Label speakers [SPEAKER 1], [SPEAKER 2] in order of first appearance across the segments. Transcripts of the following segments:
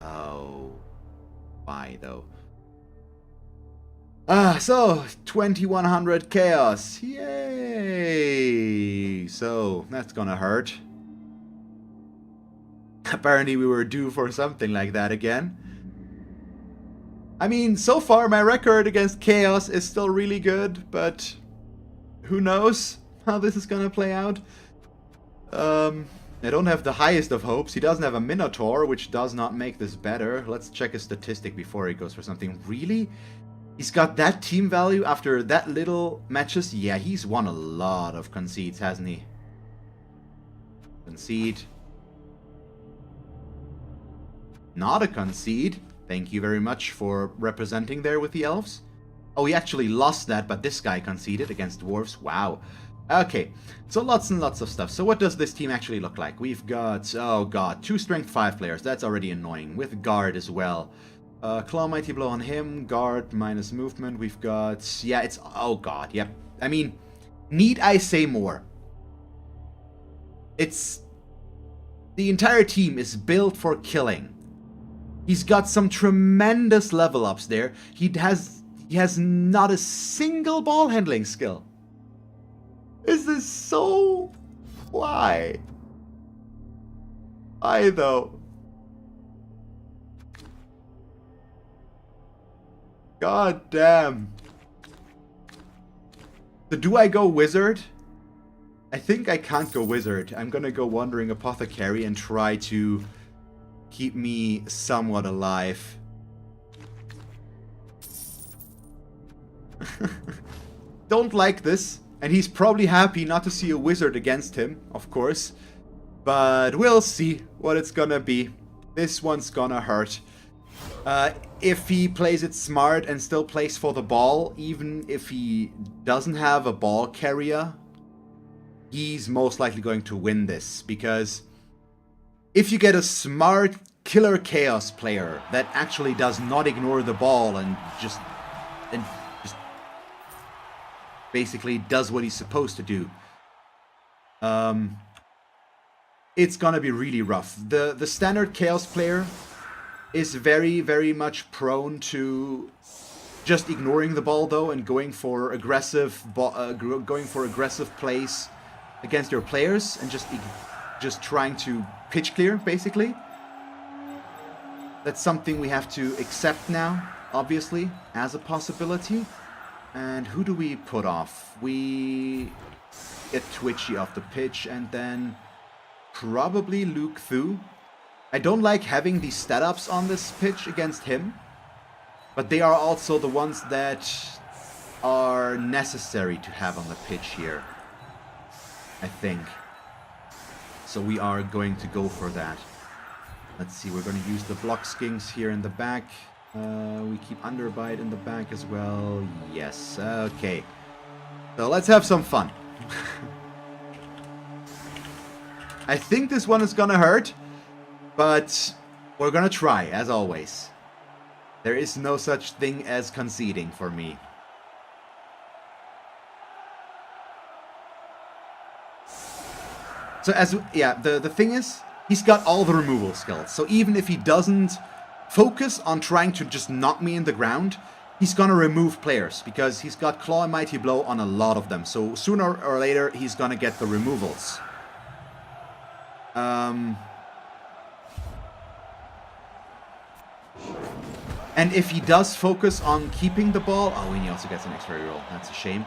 [SPEAKER 1] Oh, why though? So 2100 chaos. Yay! So that's gonna hurt. Apparently we were due for something like that again. I mean, so far my record against chaos is still really good, but who knows how this is gonna play out. I don't have the highest of hopes. He doesn't have a Minotaur, which does not make this better. Let's check his statistic before he goes for something. Really? He's got that team value after that little matches? Yeah, he's won a lot of concedes, hasn't he? Concede. Not a concede. Thank you very much for representing there with the elves. Oh, he actually lost that, but this guy conceded against dwarves. Wow. Okay, so lots and lots of stuff. So what does this team actually look like? We've got, oh god, 2 strength 5 players. That's already annoying. With guard as well. Claw Mighty Blow on him. Guard minus movement. We've got, yeah, it's, oh god, yep. I mean, need I say more? It's, the entire team is built for killing. He's got some tremendous level ups there. He has not a single ball handling skill. Is this so... why? Why though? God damn. So do I go wizard? I think I can't go wizard. I'm gonna go wandering apothecary and try to keep me somewhat alive. Don't like this. And he's probably happy not to see a wizard against him, of course. But we'll see what it's gonna be. This one's gonna hurt. If he plays it smart and still plays for the ball, even if he doesn't have a ball carrier, he's most likely going to win this. Because if you get a smart killer chaos player that actually does not ignore the ball and just basically does what he's supposed to do, it's gonna be really rough. The standard chaos player is very, very much prone to just ignoring the ball though and going for aggressive plays against your players and just trying to pitch clear, basically. That's something we have to accept now, obviously, as a possibility. And who do we put off? We get Twitchy off the pitch and then probably Luke Thu. I don't like having these stat ups on this pitch against him, but they are also the ones that are necessary to have on the pitch here, I think. So we are going to go for that. Let's see, we're going to use the block skinks here in the back. We keep Underbite in the back as well. Yes, okay. So let's have some fun. I think this one is gonna hurt, but we're gonna try, as always. There is no such thing as conceding for me. So the thing is, he's got all the removal skills. So even if he doesn't focus on trying to just knock me in the ground, he's gonna remove players because he's got Claw and Mighty Blow on a lot of them. So sooner or later, he's gonna get the removals. And if he does focus on keeping the ball... oh, and he also gets an extra reroll. That's a shame.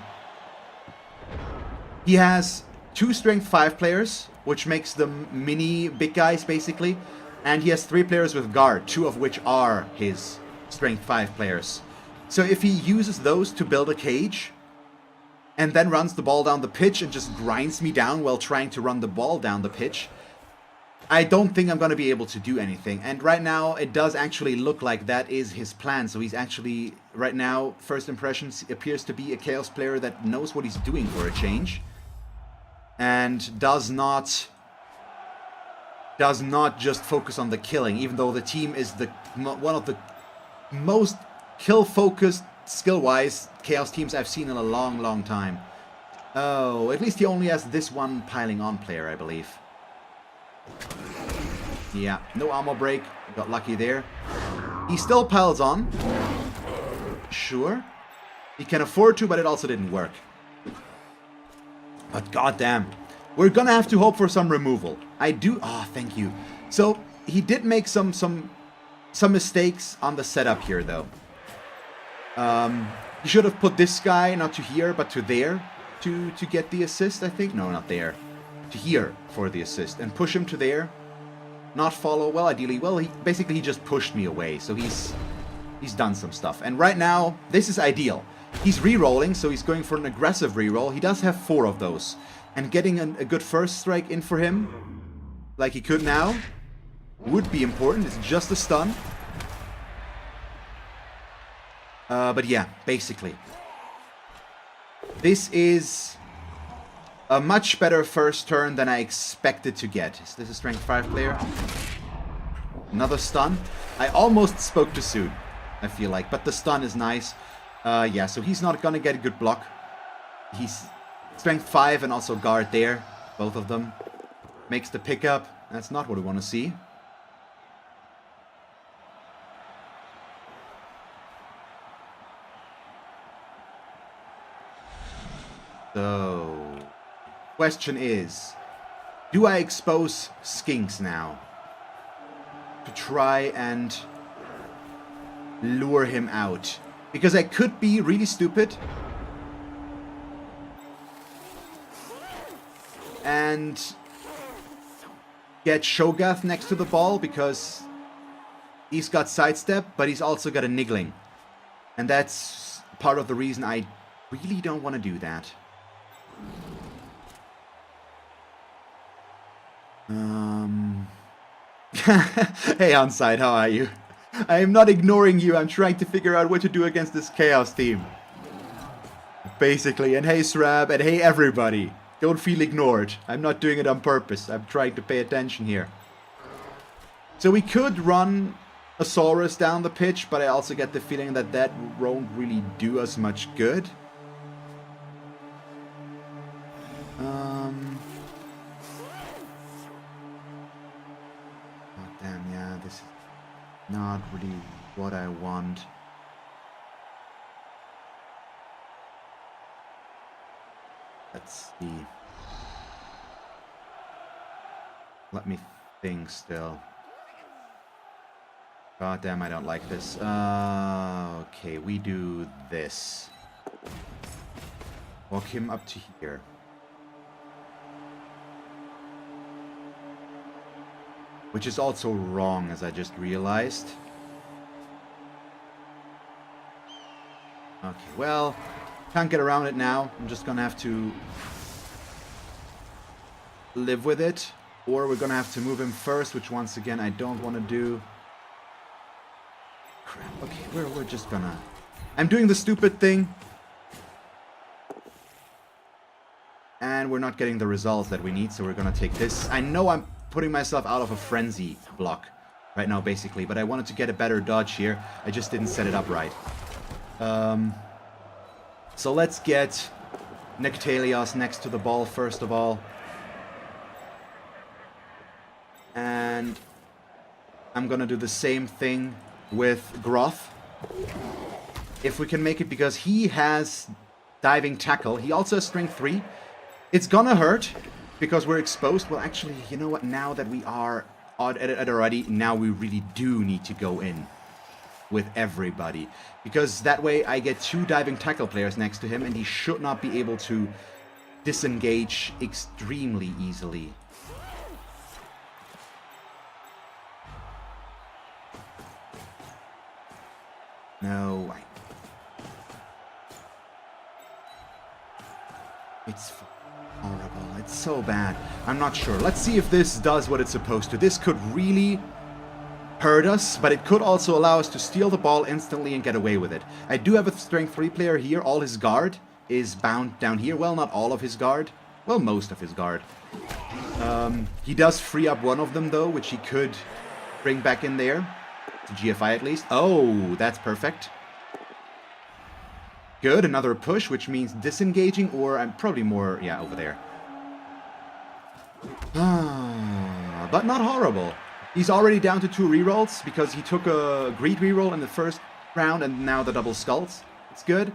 [SPEAKER 1] He has 2 Strength 5 players, which makes them mini big guys, basically. And he has 3 players with guard, 2 of which are his Strength 5 players. So if he uses those to build a cage, and then runs the ball down the pitch and just grinds me down while trying to run the ball down the pitch, I don't think I'm going to be able to do anything. And right now, it does actually look like that is his plan. So he's actually, right now, first impressions, appears to be a Chaos player that knows what he's doing for a change. And does not just focus on the killing, even though the team is one of the most kill-focused, skill-wise, Chaos teams I've seen in a long, long time. Oh, at least he only has this one piling on player, I believe. Yeah, no armor break. Got lucky there. He still piles on. Sure. He can afford to, but it also didn't work. But goddamn. We're gonna have to hope for some removal. I do... Ah, oh, thank you. So, he did make some mistakes on the setup here, though. He should have put this guy, not to here, but to there, to get the assist, I think. No, not there. To here for the assist. And push him to there. Not follow. Well, ideally. Well, basically he just pushed me away. So he's done some stuff. And right now, this is ideal. He's re-rolling, so he's going for an aggressive re-roll. He does have 4 of those. And getting a good first strike in for him, like he could now, would be important. It's just a stun. But yeah, basically. This is a much better first turn than I expected to get. Is this a strength 5 player? Another stun. I almost spoke too soon, I feel like. But the stun is nice. Yeah, so he's not gonna get a good block. He's strength 5 and also guard there. Both of them. Makes the pickup. That's not what we want to see. So, question is, do I expose Skinks now? To try and lure him out. Because I could be really stupid. And get Shogath next to the ball because he's got sidestep, but he's also got a niggling. And that's part of the reason I really don't want to do that. Hey, Onside, how are you? I am not ignoring you. I'm trying to figure out what to do against this Chaos team. Basically. And hey, Srab, and hey, everybody. Don't feel ignored. I'm not doing it on purpose. I'm trying to pay attention here. So we could run a Saurus down the pitch, but I also get the feeling that that won't really do us much good. Oh, damn, yeah, this is not really what I want. Let's see. Let me think still. God damn, I don't like this. Okay, we do this. Walk him up to here. Which is also wrong, as I just realized. Okay, well, can't get around it now. I'm just gonna have to live with it. Or we're gonna have to move him first, which once again I don't want to do. Crap, okay, we're just gonna... I'm doing the stupid thing. And we're not getting the results that we need, so we're gonna take this. I know I'm putting myself out of a frenzy block right now, basically, but I wanted to get a better dodge here. I just didn't set it up right. So let's get Nectalios next to the ball first of all. And I'm gonna do the same thing with Groth. If we can make it, because he has diving tackle. He also has strength 3. It's gonna hurt because we're exposed. Well, actually, you know what? Now that we are at it already, now we really do need to go in with everybody. Because that way I get 2 diving tackle players next to him and he should not be able to disengage extremely easily. No, it's horrible. It's so bad. I'm not sure. Let's see if this does what it's supposed to. This could really hurt us, but it could also allow us to steal the ball instantly and get away with it. I do have a strength 3 player here. All his guard is bound down here. Well, not all of his guard. Well, most of his guard. He does free up one of them, though, which he could bring back in there. To GFI at least. Oh, that's perfect. Good, another push, which means disengaging, or I'm probably more, yeah, over there. But not horrible. He's already down to 2 rerolls because he took a greed reroll in the first round and now the double skulls. It's good.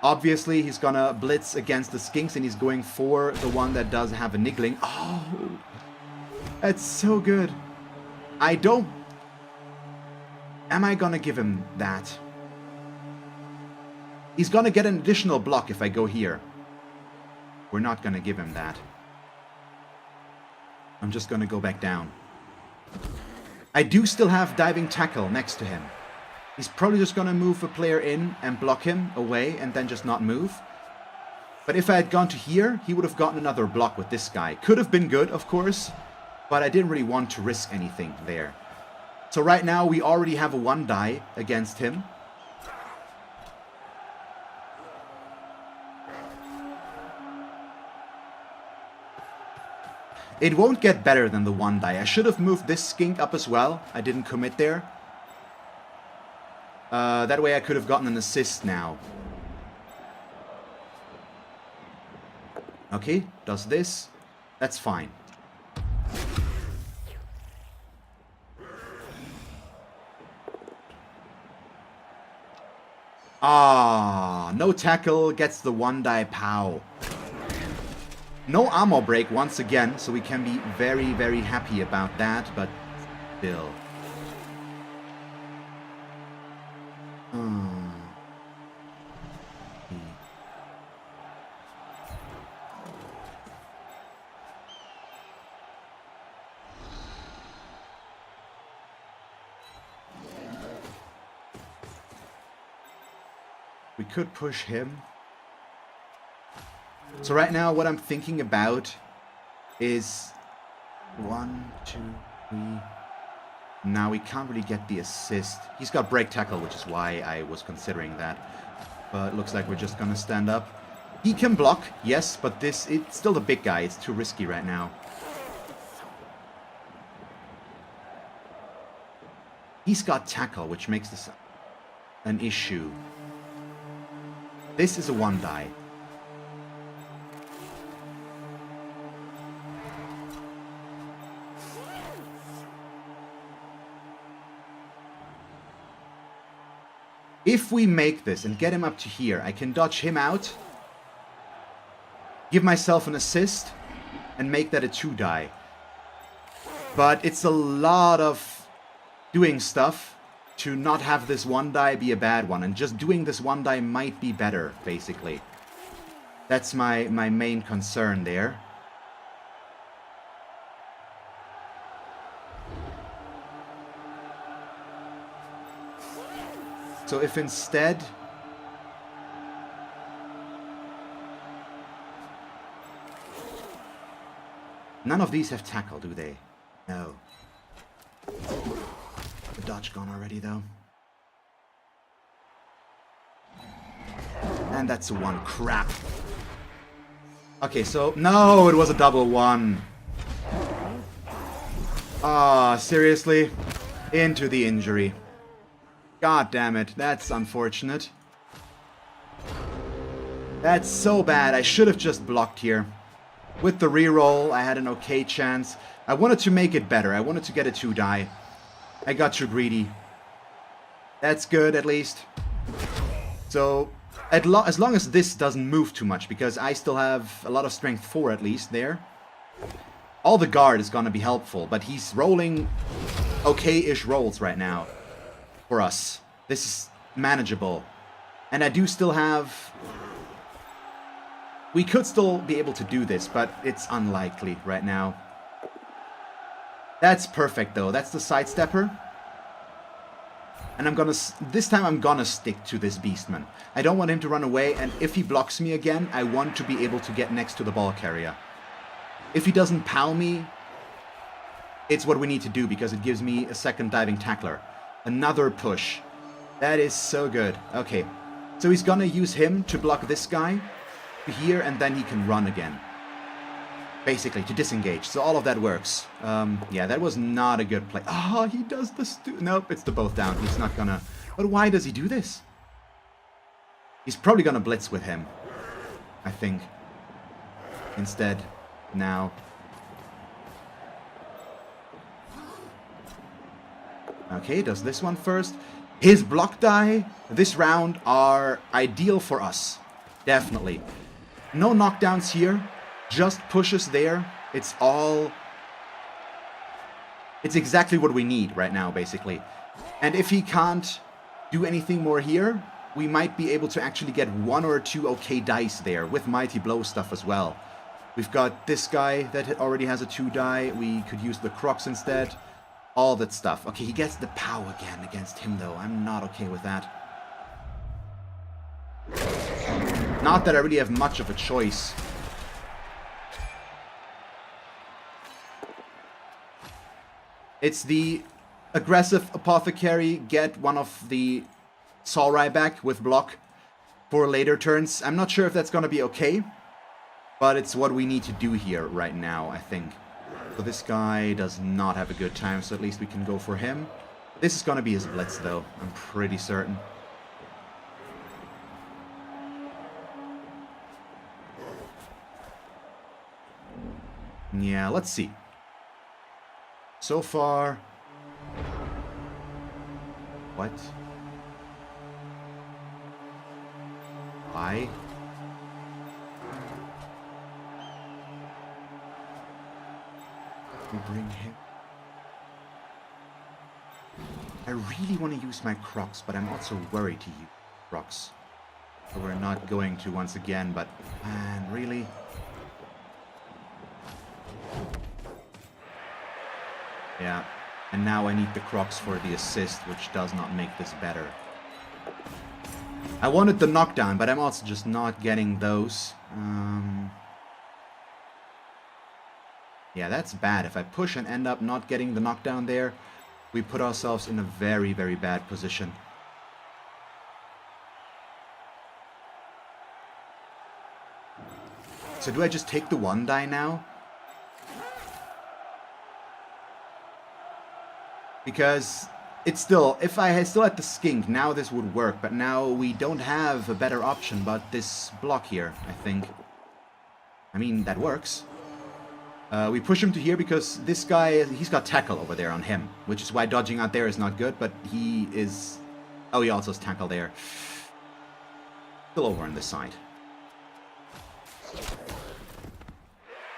[SPEAKER 1] Obviously, he's gonna blitz against the skinks and he's going for the one that does have a niggling. Oh, that's so good. I don't... Am I gonna give him that? He's gonna get an additional block if I go here. We're not gonna give him that. I'm just gonna go back down. I do still have diving tackle next to him. He's probably just gonna move a player in and block him away and then just not move. But if I had gone to here, he would have gotten another block with this guy. Could have been good, of course, but I didn't really want to risk anything there. So right now we already have a 1 die against him. It won't get better than the 1 die. I should have moved this skink up as well. I didn't commit there. That way I could have gotten an assist now. Okay, does this. That's fine. Ah, no tackle, gets the 1 die pow. No armor break once again, so we can be very, very happy about that, but still. We could push him. So right now what I'm thinking about is 1, 2, 3. Now we can't really get the assist. He's got break tackle, which is why I was considering that. But it looks like we're just gonna stand up. He can block, yes, but it's still the big guy. It's too risky right now. He's got tackle, which makes this an issue. This is a 1 die. If we make this and get him up to here, I can dodge him out, give myself an assist, and make that a 2 die. But it's a lot of doing stuff to not have this 1 die be a bad one, and just doing this 1 die might be better, basically. That's my main concern there. So if instead... None of these have tackle, do they? No. The dodge gone already, though. And that's a 1. Crap. Okay, so... No, it was a double 1. Ah, seriously? Into the injury. God damn it, that's unfortunate. That's so bad. I should have just blocked here. With the reroll, I had an okay chance. I wanted to make it better. I wanted to get a 2 die. I got too greedy. That's good, at least. So, as long as this doesn't move too much, because I still have a lot of strength 4 at least there. All the guard is gonna be helpful, but he's rolling okay-ish rolls right now. For us. This is manageable. And I do still have... We could still be able to do this, but it's unlikely right now. That's perfect, though. That's the sidestepper. And I'm gonna... This time I'm gonna stick to this Beastman. I don't want him to run away, and if he blocks me again, I want to be able to get next to the ball carrier. If he doesn't pow me, it's what we need to do, because it gives me a second diving tackler. Another push. That is so good. Okay. So he's gonna use him to block this guy here, and then he can run again. Basically, to disengage. So all of that works. Yeah, that was not a good play. Oh, he does the nope, it's the both down. He's not gonna... But why does he do this? He's probably gonna blitz with him. I think. Instead. Now. Okay, does this one first. His block die this round are ideal for us. Definitely. No knockdowns here. Just pushes there. It's exactly what we need right now, basically. And if he can't do anything more here, we might be able to actually get 1 or 2 okay dice there with Mighty Blow stuff as well. We've got this guy that already has a 2 die. We could use the Crocs instead. All that stuff. Okay, he gets the POW again against him, though. I'm not okay with that. Not that I really have much of a choice. It's the aggressive Apothecary, get one of the Samurai back with block for later turns. I'm not sure if that's going to be okay, but it's what we need to do here right now, I think. So this guy does not have a good time, so at least we can go for him. This is going to be his blitz, though. I'm pretty certain. Yeah, let's see. So far... What? Why? We bring him. I really want to use my Crocs, but I'm also worried to use Crocs. So we're not going to once again, but man, really? Yeah, and now I need the Crocs for the assist, which does not make this better. I wanted the knockdown, but I'm also just not getting those. Yeah, that's bad. If I push and end up not getting the knockdown there, we put ourselves in a very, very bad position. So do I just take the 1 die now? Because it's still, if I had still had the skink, now this would work. But now we don't have a better option but this block here, I think. I mean, that works. We push him to here because this guy, he's got tackle over there on him. Which is why dodging out there is not good, but he is... Oh, he also has tackle there. Still over on this side.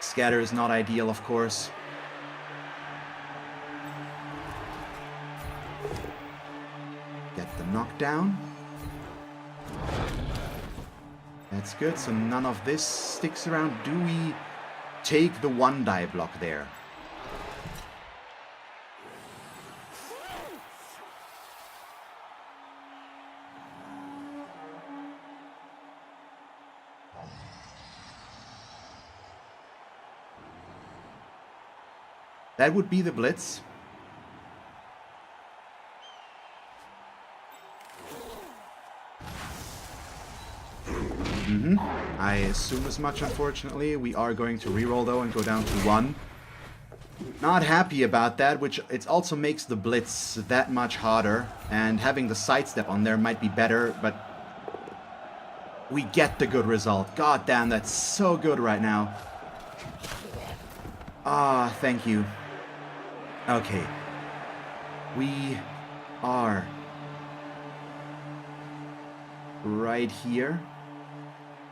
[SPEAKER 1] Scatter is not ideal, of course. Get the knockdown. That's good, so none of this sticks around. Do we take the 1 die block there? That would be the blitz. I assume as much, unfortunately. We are going to reroll, though, and go down to 1. Not happy about that, which it also makes the blitz that much harder. And having the sidestep on there might be better, but we get the good result. God damn, that's so good right now. Ah, thank you. Okay. We are right here.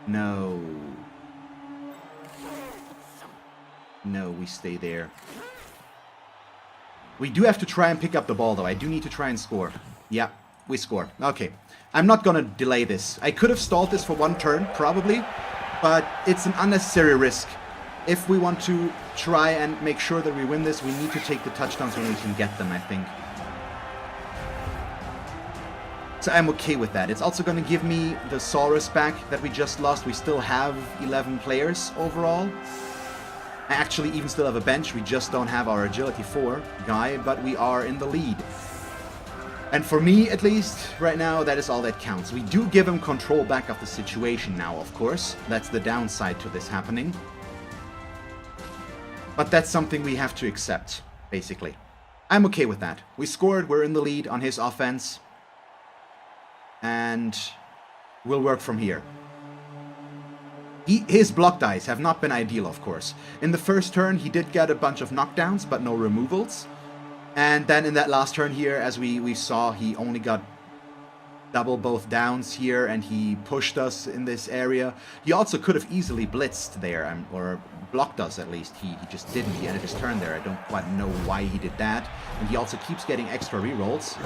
[SPEAKER 1] No. No, we stay there. We do have to try and pick up the ball, though. I do need to try and score. Yeah, we score. Okay. I'm not gonna delay this. I could have stalled this for 1 turn, probably, but it's an unnecessary risk. If we want to try and make sure that we win this, we need to take the touchdowns when we can get them, I think. So I'm okay with that. It's also going to give me the Saurus back that we just lost. We still have 11 players overall. I actually even still have a bench. We just don't have our Agility 4 guy, but we are in the lead. And for me, at least, right now, that is all that counts. We do give him control back of the situation now, of course. That's the downside to this happening. But that's something we have to accept, basically. I'm okay with that. We scored, we're in the lead on his offense. And we'll work from here. His block dice have not been ideal, of course. In the first turn, he did get a bunch of knockdowns, but no removals. And then in that last turn here, as we saw, he only got double both downs here, and he pushed us in this area. He also could have easily blitzed there, or blocked us at least. He just didn't. He ended his turn there. I don't quite know why he did that. And he also keeps getting extra rerolls.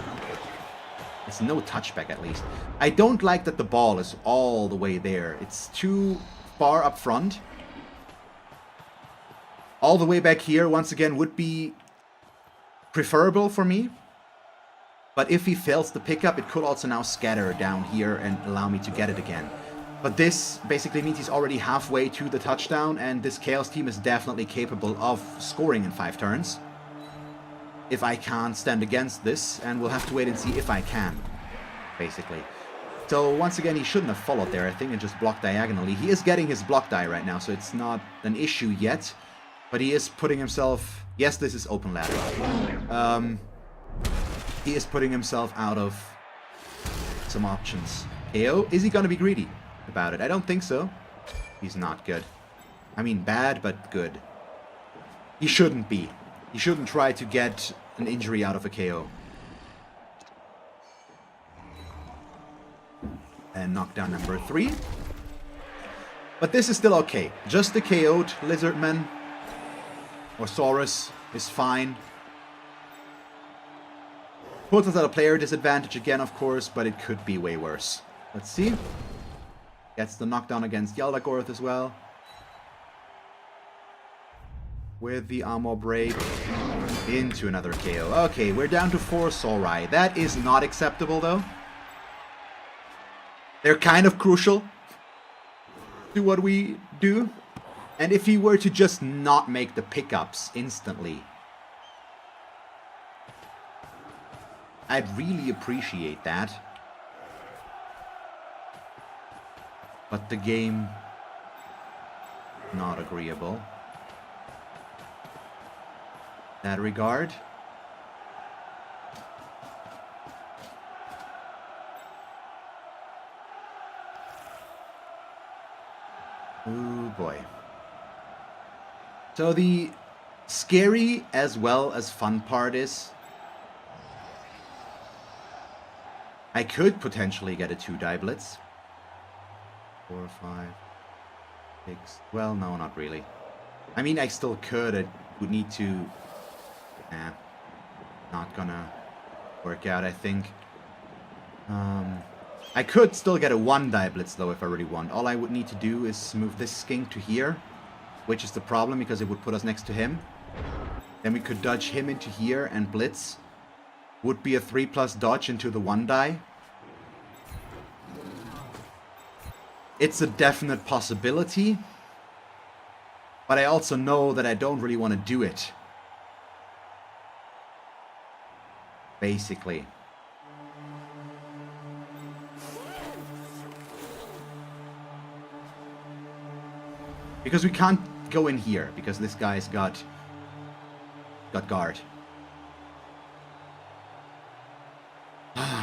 [SPEAKER 1] It's no touchback at least. I don't like that the ball is all the way there. It's too far up front. All the way back here, once again, would be preferable for me. But if he fails the pickup, it could also now scatter down here and allow me to get it again. But this basically means he's already halfway to the touchdown, and this Chaos team is definitely capable of scoring in 5 turns. If I can't stand against this, and we'll have to wait and see if I can, basically. So once again, he shouldn't have followed there, I think, and just blocked diagonally. He is getting his block die right now, so it's not an issue yet. But he is putting himself... Yes, this is open ladder. He is putting himself out of some options. KO, is he going to be greedy about it? I don't think so. He's not good. I mean, bad, but good. He shouldn't be. He shouldn't try to get an injury out of a KO. And knockdown number 3. But this is still okay. Just the KO'd Lizardmen or Saurus is fine. Puts us at a player disadvantage again, of course, but it could be way worse. Let's see. Gets the knockdown against Yaldagorth as well. With the armor break into another KO. Okay, we're down to 4 Saurai. That is not acceptable, though. They're kind of crucial to what we do. And if he were to just not make the pickups instantly, I'd really appreciate that. But the game, not agreeable. In that regard. Oh boy. So the scary as well as fun part is I could potentially get a 2-die blitz. 4, 5, 6. Well, no, not really. I mean, I still could. I would need to... not gonna work out, I think. I could still get a 1-die blitz, though, if I really want. All I would need to do is move this skink to here, which is the problem, because it would put us next to him. Then we could dodge him into here and blitz. Would be a 3+ dodge into the 1-die. It's a definite possibility. But I also know that I don't really want to do it. Basically. Because we can't go in here, because this guy's got guard.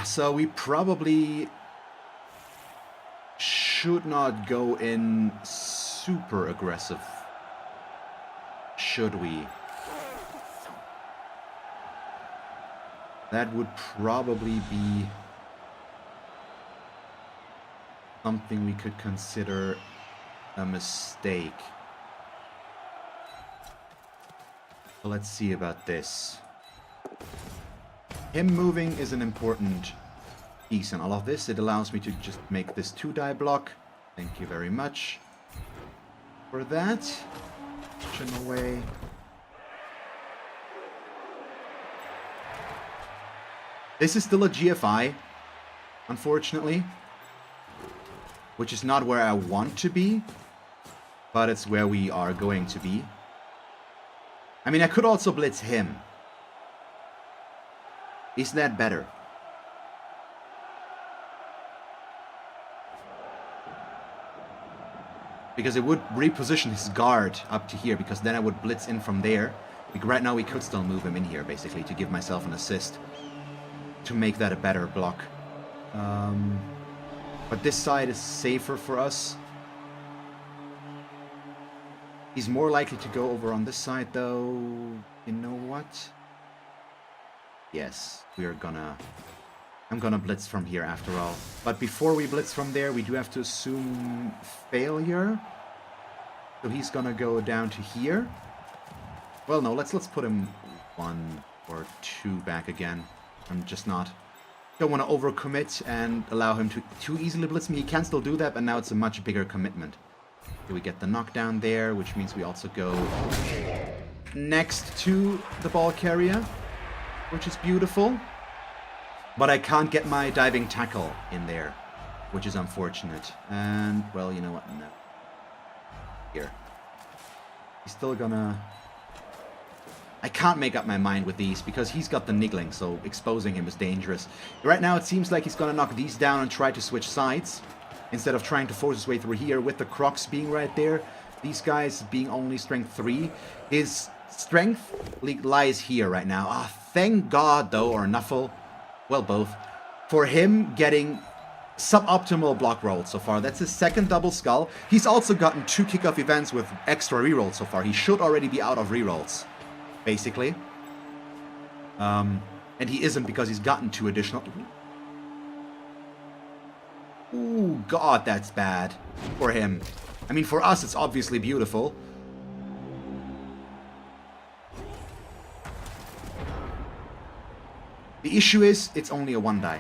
[SPEAKER 1] So we probably should not go in super aggressive. Should we? That would probably be something we could consider a mistake. So let's see about this. Him moving is an important piece in all of this. It allows me to just make this 2-die block. Thank you very much for that. Push him away. This is still a GFI, unfortunately. Which is not where I want to be, but it's where we are going to be. I mean, I could also blitz him. Isn't that better? Because it would reposition his guard up to here, because then I would blitz in from there. Right now we could still move him in here, basically, to give myself an assist. To make that a better block. But this side is safer for us. He's more likely to go over on this side, though. You know what? Yes, I'm gonna blitz from here after all. But before we blitz from there, we do have to assume failure. So he's gonna go down to here. Well, no, let's put him 1 or 2 back again. I'm just not... Don't want to overcommit and allow him to too easily blitz me. He can still do that, but now it's a much bigger commitment. So we get the knockdown there, which means we also go next to the ball carrier, which is beautiful. But I can't get my diving tackle in there, which is unfortunate. And, well, you know what? No. Here. He's still gonna... I can't make up my mind with these because he's got the niggling, so exposing him is dangerous. Right now it seems like he's gonna knock these down and try to switch sides instead of trying to force his way through here with the Crocs being right there. These guys being only strength 3. His strength lies here right now. Ah, thank God though, or Nuffle, well both, for him getting suboptimal block rolls so far. That's his second double skull. He's also gotten 2 kickoff events with extra rerolls so far. He should already be out of rerolls, basically. And he isn't because he's gotten 2 additional... Ooh, God, that's bad for him. I mean, for us, it's obviously beautiful. The issue is, it's only a 1 die.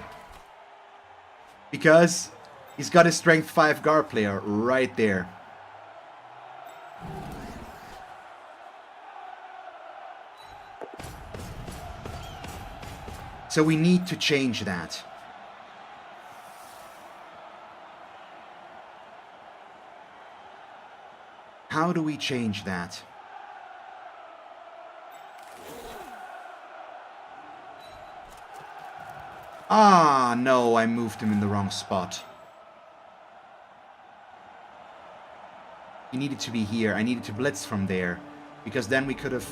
[SPEAKER 1] Because he's got his strength 5 guard player right there. So we need to change that. How do we change that? Ah, no, I moved him in the wrong spot. He needed to be here. I needed to blitz from there. Because then we could have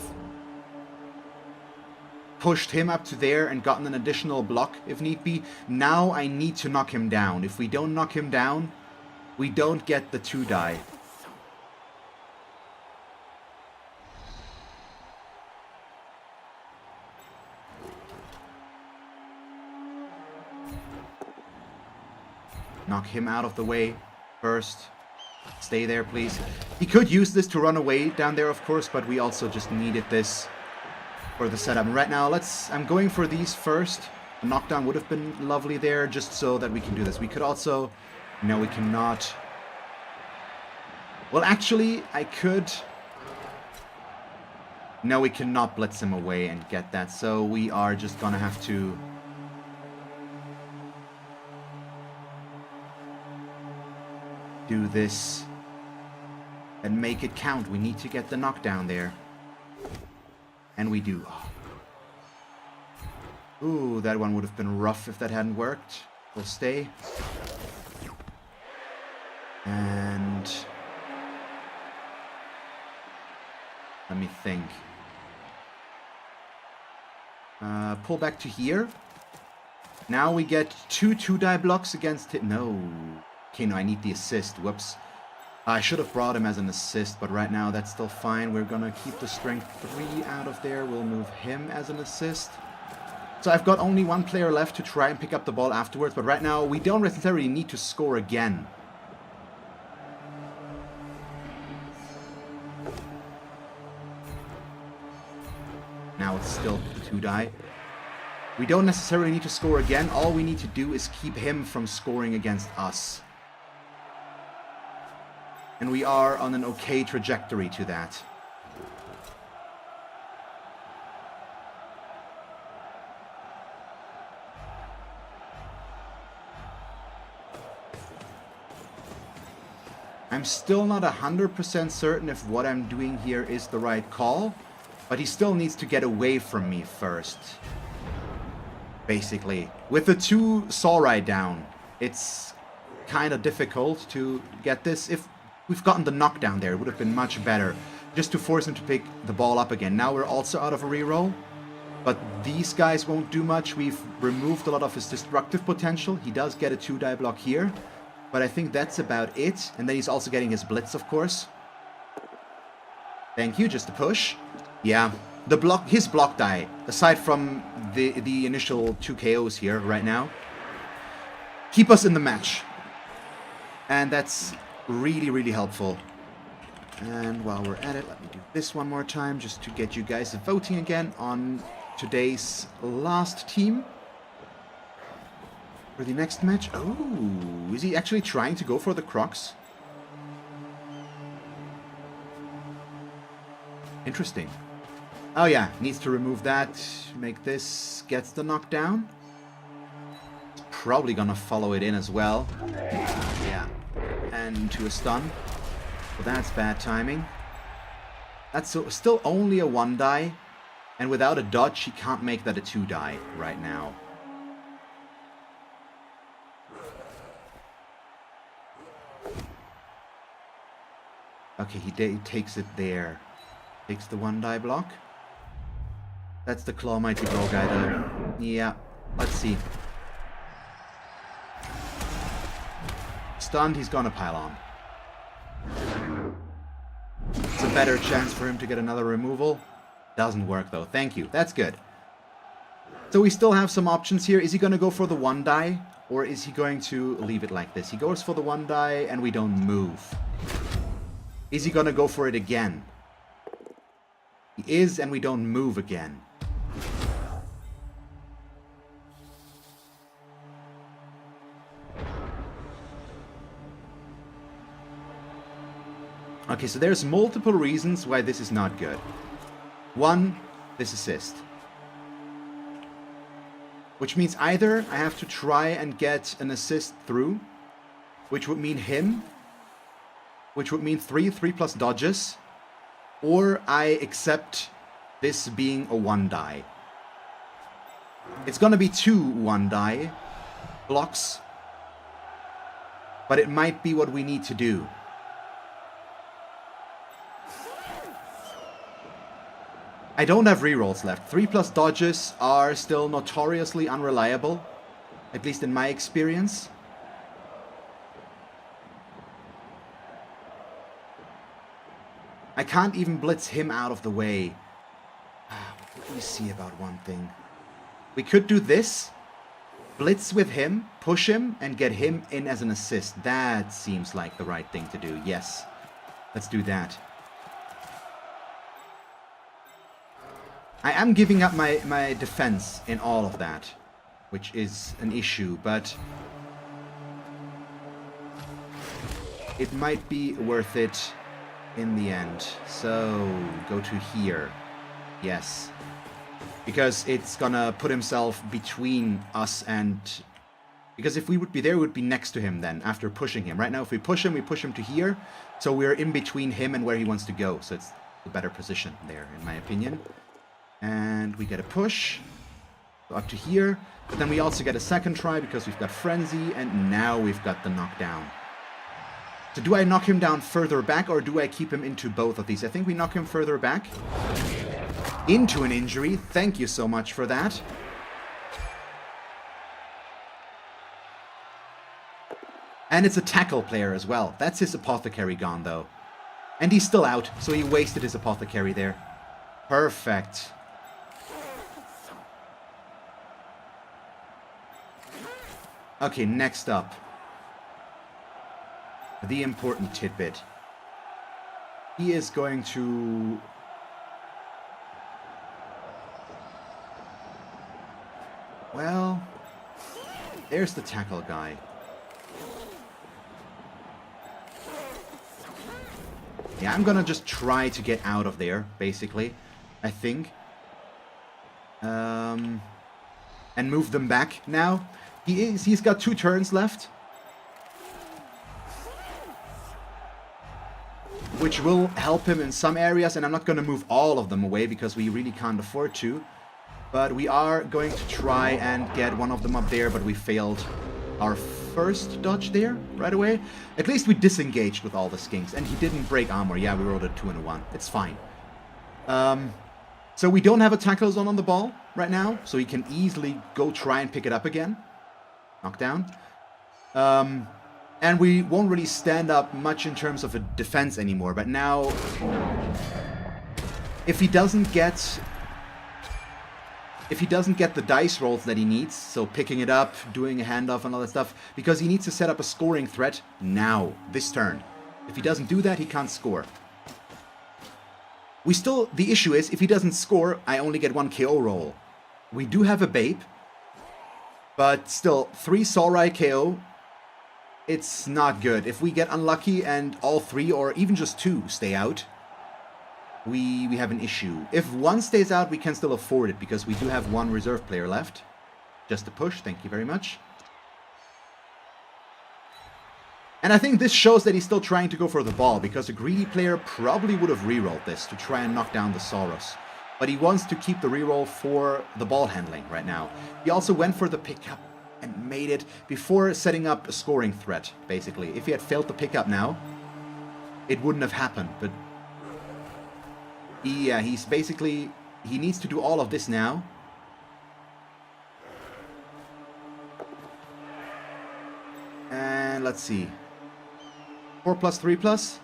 [SPEAKER 1] pushed him up to there and gotten an additional block if need be. Now I need to knock him down. If we don't knock him down, we don't get the 2 die. Knock him out of the way first. Stay there, please. He could use this to run away down there, of course, but we also just needed this for the setup. And right now, I'm going for these first. A knockdown would have been lovely there, just so that we can do this. We could also... No, we cannot. Well, actually, I could... No, we cannot blitz him away and get that. So we are just gonna have to... do this and make it count. We need to get the knockdown there. And we do. Ooh, that one would have been rough if that hadn't worked. We'll stay. And... let me think. Pull back to here. Now we get 2 2-die blocks against him. No. Okay, no, I need the assist. Whoops. I should have brought him as an assist, but right now that's still fine. We're gonna keep the strength 3 out of there. We'll move him as an assist. So I've got only 1 player left to try and pick up the ball afterwards, but right now we don't necessarily need to score again. Now it's still 2-die. We don't necessarily need to score again. All we need to do is keep him from scoring against us. And we are on an okay trajectory to that. I'm still not 100% certain if what I'm doing here is the right call, but he still needs to get away from me first. Basically. With the 2 saw ride down, it's kind of difficult to get this. If we've gotten the knockdown there, it would have been much better. Just to force him to pick the ball up again. Now we're also out of a reroll. But these guys won't do much. We've removed a lot of his destructive potential. He does get a 2-die block here. But I think that's about it. And then he's also getting his blitz, of course. Thank you, just a push. Yeah, his block die, aside from the initial 2 KOs here right now, keep us in the match. And that's really, really helpful. And while we're at it, let me do this one more time just to get you guys voting again on today's last team. For the next match. Oh, is he actually trying to go for the Crocs? Interesting. Oh yeah, needs to remove that. Make this, gets the knockdown. It's probably gonna follow it in as well. Yeah. And to a stun. Well, that's bad timing. That's still only a 1 die. And without a dodge, he can't make that a 2 die right now. Okay, he takes it there. Takes the 1 die block. That's the Claw Mighty Blow guy though. Yeah, let's see. Stunned, he's gonna pile on. It's a better chance for him to get another removal. Doesn't work though. Thank you. That's good. So we still have some options here. Is he gonna go for the 1 die? Or is he going to leave it like this? He goes for the 1 die and we don't move. Is he gonna go for it again? He is, and we don't move again. Okay, so there's multiple reasons why this is not good. 1, this assist. Which means either I have to try and get an assist through, which would mean him, which would mean 3 plus dodges, or I accept this being a 1 die. It's gonna be 2 1 die blocks, but it might be what we need to do. I don't have rerolls left. 3 plus dodges are still notoriously unreliable, at least in my experience. I can't even blitz him out of the way. What do we see about one thing? We could do this. Blitz with him, push him, and get him in as an assist. That seems like the right thing to do. Yes. Let's do that. I am giving up my defense in all of that, which is an issue, but it might be worth it in the end. So, go to here. Yes. Because it's gonna put himself between us and... Because if we would be there, we would be next to him then, after pushing him. Right now, if we push him to here. So we're in between him and where he wants to go. So it's a better position there, in my opinion. And we get a push. So up to here. But then we also get a second try because we've got Frenzy. And now we've got the knockdown. So do I knock him down further back or do I keep him into both of these? I think we knock him further back. Into an injury. Thank you so much for that. And it's a tackle player as well. That's his Apothecary gone though. And he's still out, so he wasted his Apothecary there. Perfect. Okay, next up. The important tidbit. He is going to... Well, there's the tackle guy. Yeah, I'm gonna just try to get out of there, basically. I think. And move them back now. He's got 2 turns left. Which will help him in some areas, and I'm not gonna move all of them away because we really can't afford to. But we are going to try and get one of them up there, but we failed our first dodge there right away. At least we disengaged with all the skinks, and he didn't break armor. Yeah, we rolled a 2 and a 1. It's fine. So we don't have a tackle zone on the ball right now, so he can easily go try and pick it up again. Knockdown. And we won't really stand up much in terms of a defense anymore, but now if he doesn't get if he doesn't get the dice rolls that he needs, so picking it up, doing a handoff and all that stuff, because he needs to set up a scoring threat now, this turn. If he doesn't do that, he can't score. The issue is, if he doesn't score, I only get 1 KO roll. We do have a Babe, but still, 3 Samurai KO, it's not good. If we get unlucky and all 3 or even just 2 stay out, we have an issue. If 1 stays out, we can still afford it, because we do have 1 reserve player left. Just a push, thank you very much. And I think this shows that he's still trying to go for the ball, because a greedy player probably would have rerolled this to try and knock down the Saurus. But he wants to keep the reroll for the ball handling right now. He also went for the pickup and made it before setting up a scoring threat, basically. If he had failed the pickup now, it wouldn't have happened. But he's basically... He needs to do all of this now. And let's see. 4 plus 3 plus.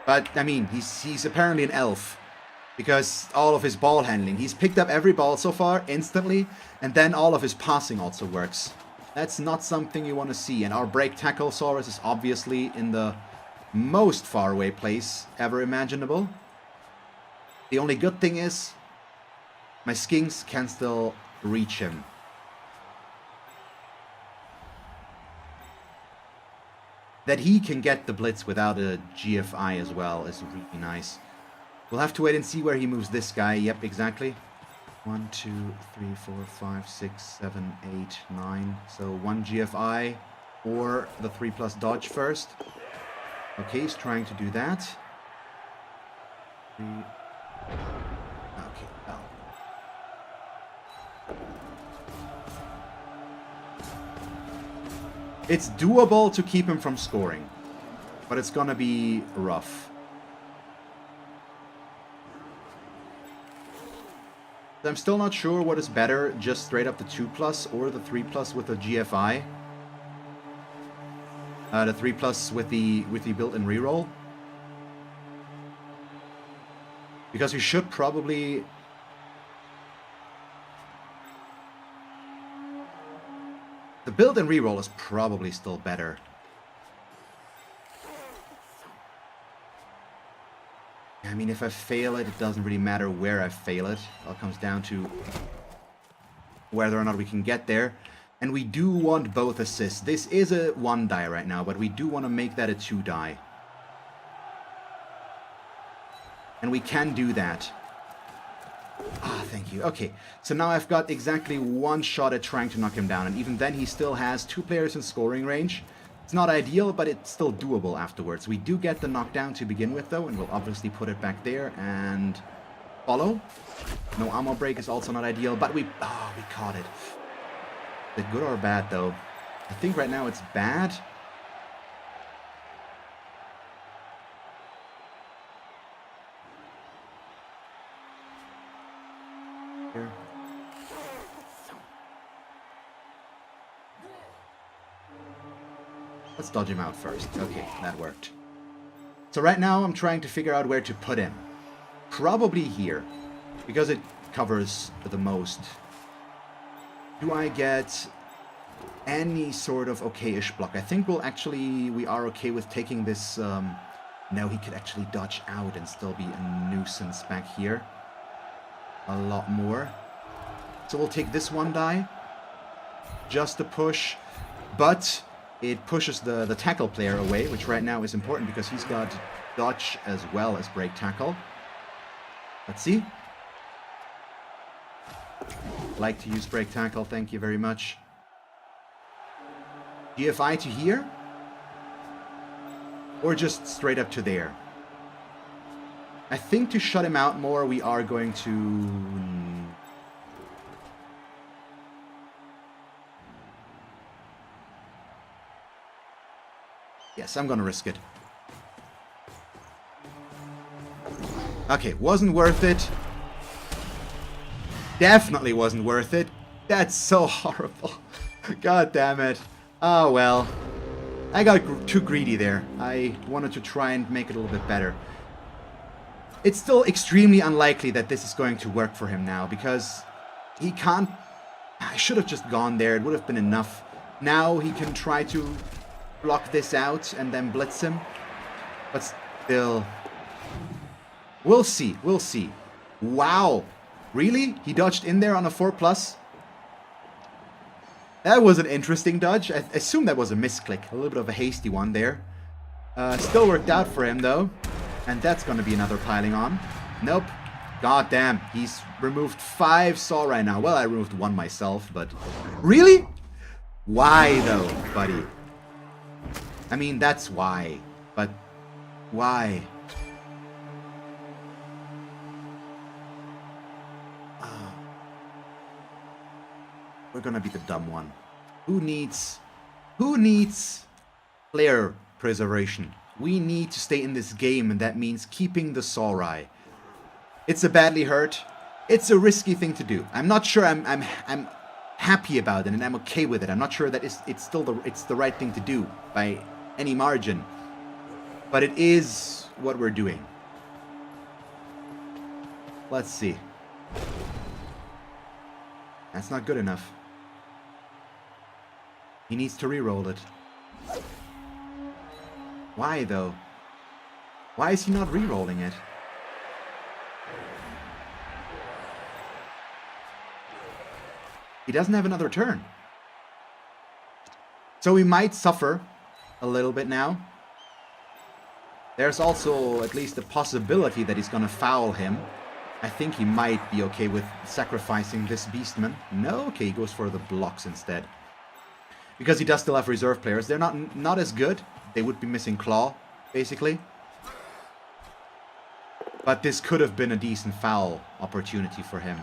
[SPEAKER 1] But, I mean, he's apparently an elf. Because all of his ball handling. He's picked up every ball so far instantly. And then all of his passing also works. That's not something you want to see. And our break tackle Saurus is obviously in the most faraway place ever imaginable. The only good thing is my skinks can still reach him. That he can get the blitz without a GFI as well is really nice. We'll have to wait and see where he moves this guy. Yep, exactly. 1, 2, 3, 4, 5, 6, 7, 8, 9. So 1 GFI or the 3 plus dodge first. Okay, he's trying to do that. 3. Okay, well. It's doable to keep him from scoring, but it's gonna be rough. I'm still not sure what is better, just straight up the 2 plus or the 3 plus with the GFI. The 3 plus with the built-in reroll. Because we should probably... The built-in reroll is probably still better. I mean, if I fail it, it doesn't really matter where I fail it. It all comes down to whether or not we can get there. And we do want both assists. This is a 1 die right now, but we do want to make that a 2 die. And we can do that. Ah, thank you. Okay, so now I've got exactly 1 shot at trying to knock him down. And even then, he still has 2 players in scoring range. It's not ideal, but it's still doable afterwards. We do get the knockdown to begin with, though, and we'll obviously put it back there and follow. No ammo break is also not ideal, but we caught it. Is it good or bad, though? I think right now it's bad. Here. Let's dodge him out first. Okay, that worked. So right now I'm trying to figure out where to put him. Probably here, because it covers the most. Do I get any sort of okay-ish block? I think we are okay with taking this. No, he could actually dodge out and still be a nuisance back here. A lot more. So we'll take this 1 die. Just a push. But it pushes the tackle player away, which right now is important because he's got dodge as well as break tackle. Let's see. Like to use break tackle, thank you very much. GFI to here? Or just straight up to there? I think to shut him out more, we are going to... Yes, I'm gonna risk it. Okay, wasn't worth it. Definitely wasn't worth it. That's so horrible. God damn it. Oh well. I got too greedy there. I wanted to try and make it a little bit better. It's still extremely unlikely that this is going to work for him now, because he can't... I should have just gone there, it would have been enough. Now he can try to block this out and then blitz him. But still... We'll see, we'll see. Wow! Really? He dodged in there on a 4+? That was an interesting dodge. I assume that was a misclick. A little bit of a hasty one there. Still worked out for him, though. And that's going to be another piling on. Nope. God damn. He's removed 5 saw right now. Well, I removed 1 myself, but... Really? Why, though, buddy? I mean, that's why. But... Why? We're gonna be the dumb one. Who needs player preservation? We need to stay in this game, and that means keeping the Saurai. It's a badly hurt. It's a risky thing to do. I'm not sure I'm happy about it, and I'm okay with it. I'm not sure that it's still the right thing to do by any margin. But it is what we're doing. Let's see. That's not good enough. He needs to re-roll it. Why, though? Why is he not re-rolling it? He doesn't have another turn. So we might suffer a little bit now. There's also at least a possibility that he's gonna foul him. I think he might be okay with sacrificing this Beastman. No? Okay, he goes for the blocks instead. Because he does still have reserve players. They're not as good. They would be missing Claw, basically. But this could have been a decent foul opportunity for him.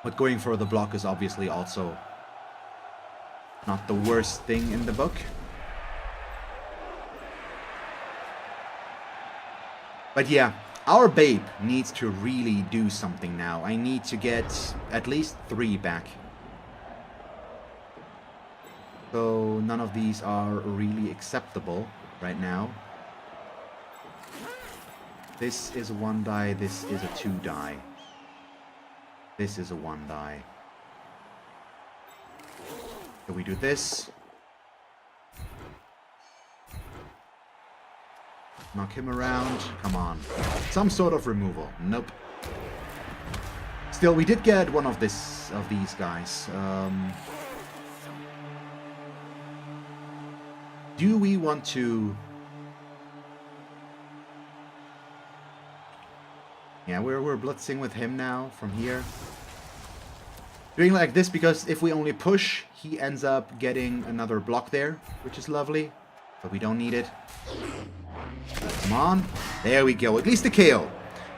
[SPEAKER 1] But going for the block is obviously also not the worst thing in the book. But yeah, our Babe needs to really do something now. I need to get at least 3 back. So none of these are really acceptable right now. This is a 1 die, this is a 2 die. This is a 1 die. So we do this. Knock him around. Come on. Some sort of removal. Nope. Still, we did get one of these guys. Do we want to... Yeah, we're blitzing with him now from here. Doing like this because if we only push, he ends up getting another block there, which is lovely. But we don't need it. Come on. There we go. At least the KO.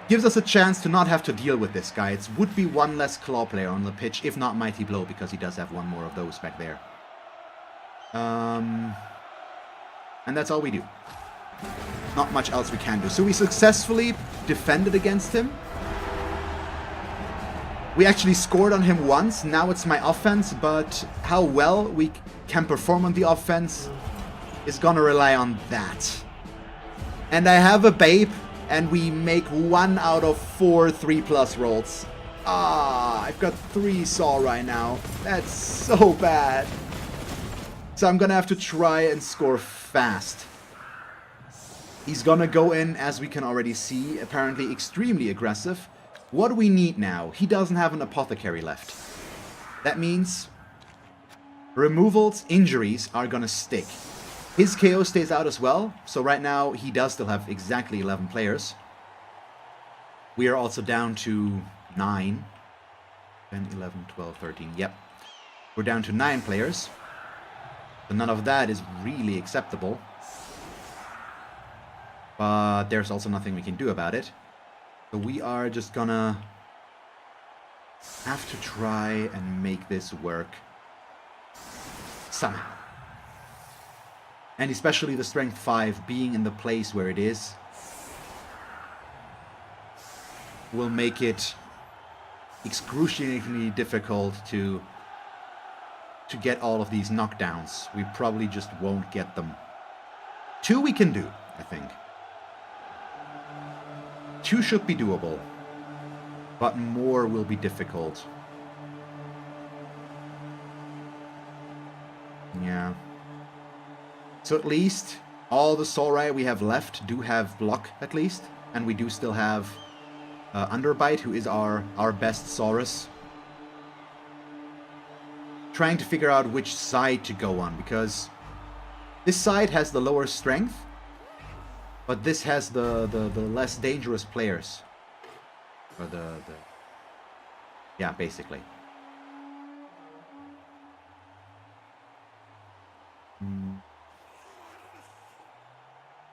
[SPEAKER 1] Gives us a chance to not have to deal with this guy. It would be 1 less Claw player on the pitch, if not Mighty Blow, because he does have 1 more of those back there. And that's all we do. Not much else we can do. So we successfully defended against him. We actually scored on him once. Now it's my offense, but how well we can perform on the offense is gonna rely on that. And I have a Babe, and we make 1 out of 4 3+ rolls. Ah, I've got 3 saw right now. That's so bad. So I'm gonna have to try and score fast. He's gonna go in, as we can already see, apparently extremely aggressive. What do we need now? He doesn't have an Apothecary left. That means removals, injuries are gonna stick. His KO stays out as well, so right now he does still have exactly 11 players. We are also down to 9. 10, 11, 12, 13, yep. We're down to 9 players. So none of that is really acceptable. But there's also nothing we can do about it. So we are just gonna have to try and make this work somehow. And especially the strength 5 being in the place where it is will make it excruciatingly difficult to get all of these knockdowns. We probably just won't get them. 2 we can do, I think. 2 should be doable. But more will be difficult. Yeah. So at least all the Saurai we have left do have block, at least. And we do still have Underbite, who is our best Saurus. Trying to figure out which side to go on, because this side has the lower strength, but this has the less dangerous players. Or yeah, basically.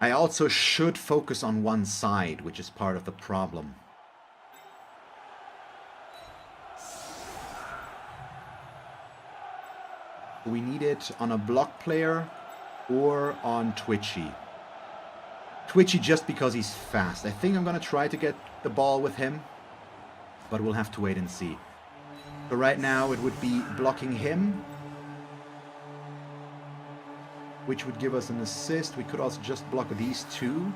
[SPEAKER 1] I also should focus on one side, which is part of the problem. We need it on a block player or on Twitchy. Twitchy just because he's fast. I think I'm going to try to get the ball with him, but we'll have to wait and see. So right now it would be blocking him, which would give us an assist. We could also just block these 2.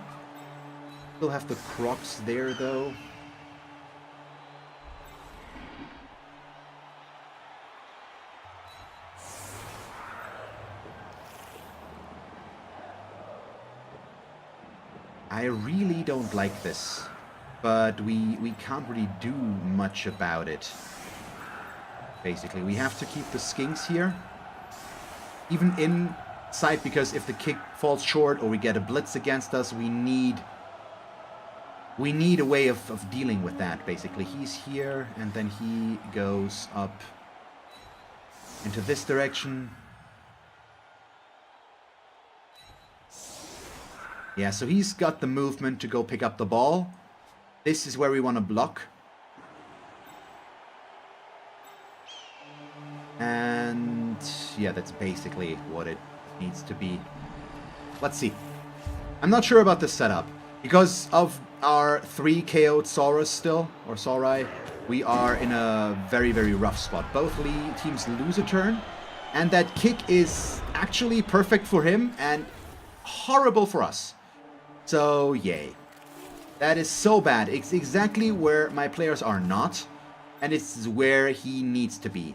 [SPEAKER 1] Still have the Crocs there though. I really don't like this, but we can't really do much about it. Basically, we have to keep the Skinks here, even inside, because if the kick falls short or we get a blitz against us, we need a way of dealing with that. Basically, he's here, and then he goes up into this direction. Yeah, so he's got the movement to go pick up the ball. This is where we want to block. And yeah, that's basically what it needs to be. Let's see. I'm not sure about the setup. Because of our 3 KO'd Saurus still, or Saurai, we are in a very, very rough spot. Both teams lose a turn, and that kick is actually perfect for him and horrible for us. So, yay. That is so bad. It's exactly where my players are not, and it's where he needs to be.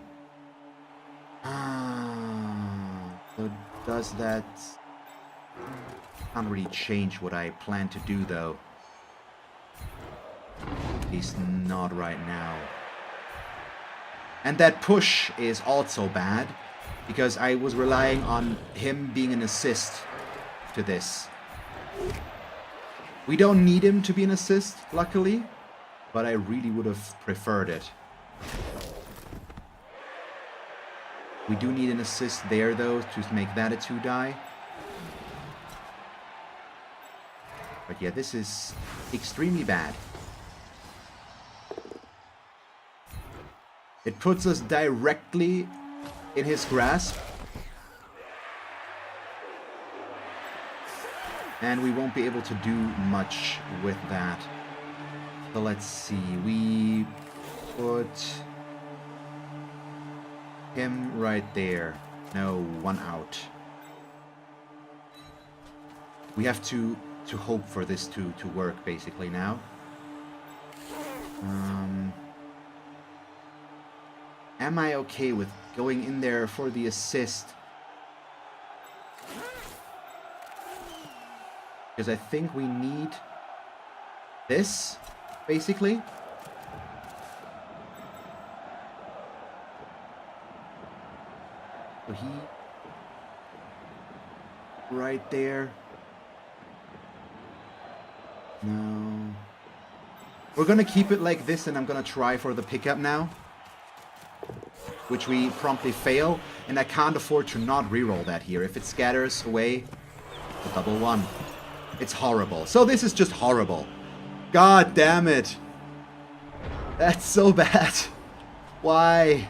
[SPEAKER 1] So does that... Can't really change what I plan to do, though. At least not right now. And that push is also bad, because I was relying on him being an assist to this. We don't need him to be an assist, luckily, but I really would have preferred it. We do need an assist there, though, to make that a 2-die. But yeah, this is extremely bad. It puts us directly in his grasp. And we won't be able to do much with that. So let's see. We put him right there. No, 1 out. We have to hope for this to work, basically, now. Am I okay with going in there for the assist? Because I think we need this, basically. So he... right there. No. We're gonna keep it like this, and I'm gonna try for the pickup now. Which we promptly fail, and I can't afford to not reroll that here. If it scatters away, a double 1. It's horrible. So this is just horrible. God damn it. That's so bad. Why?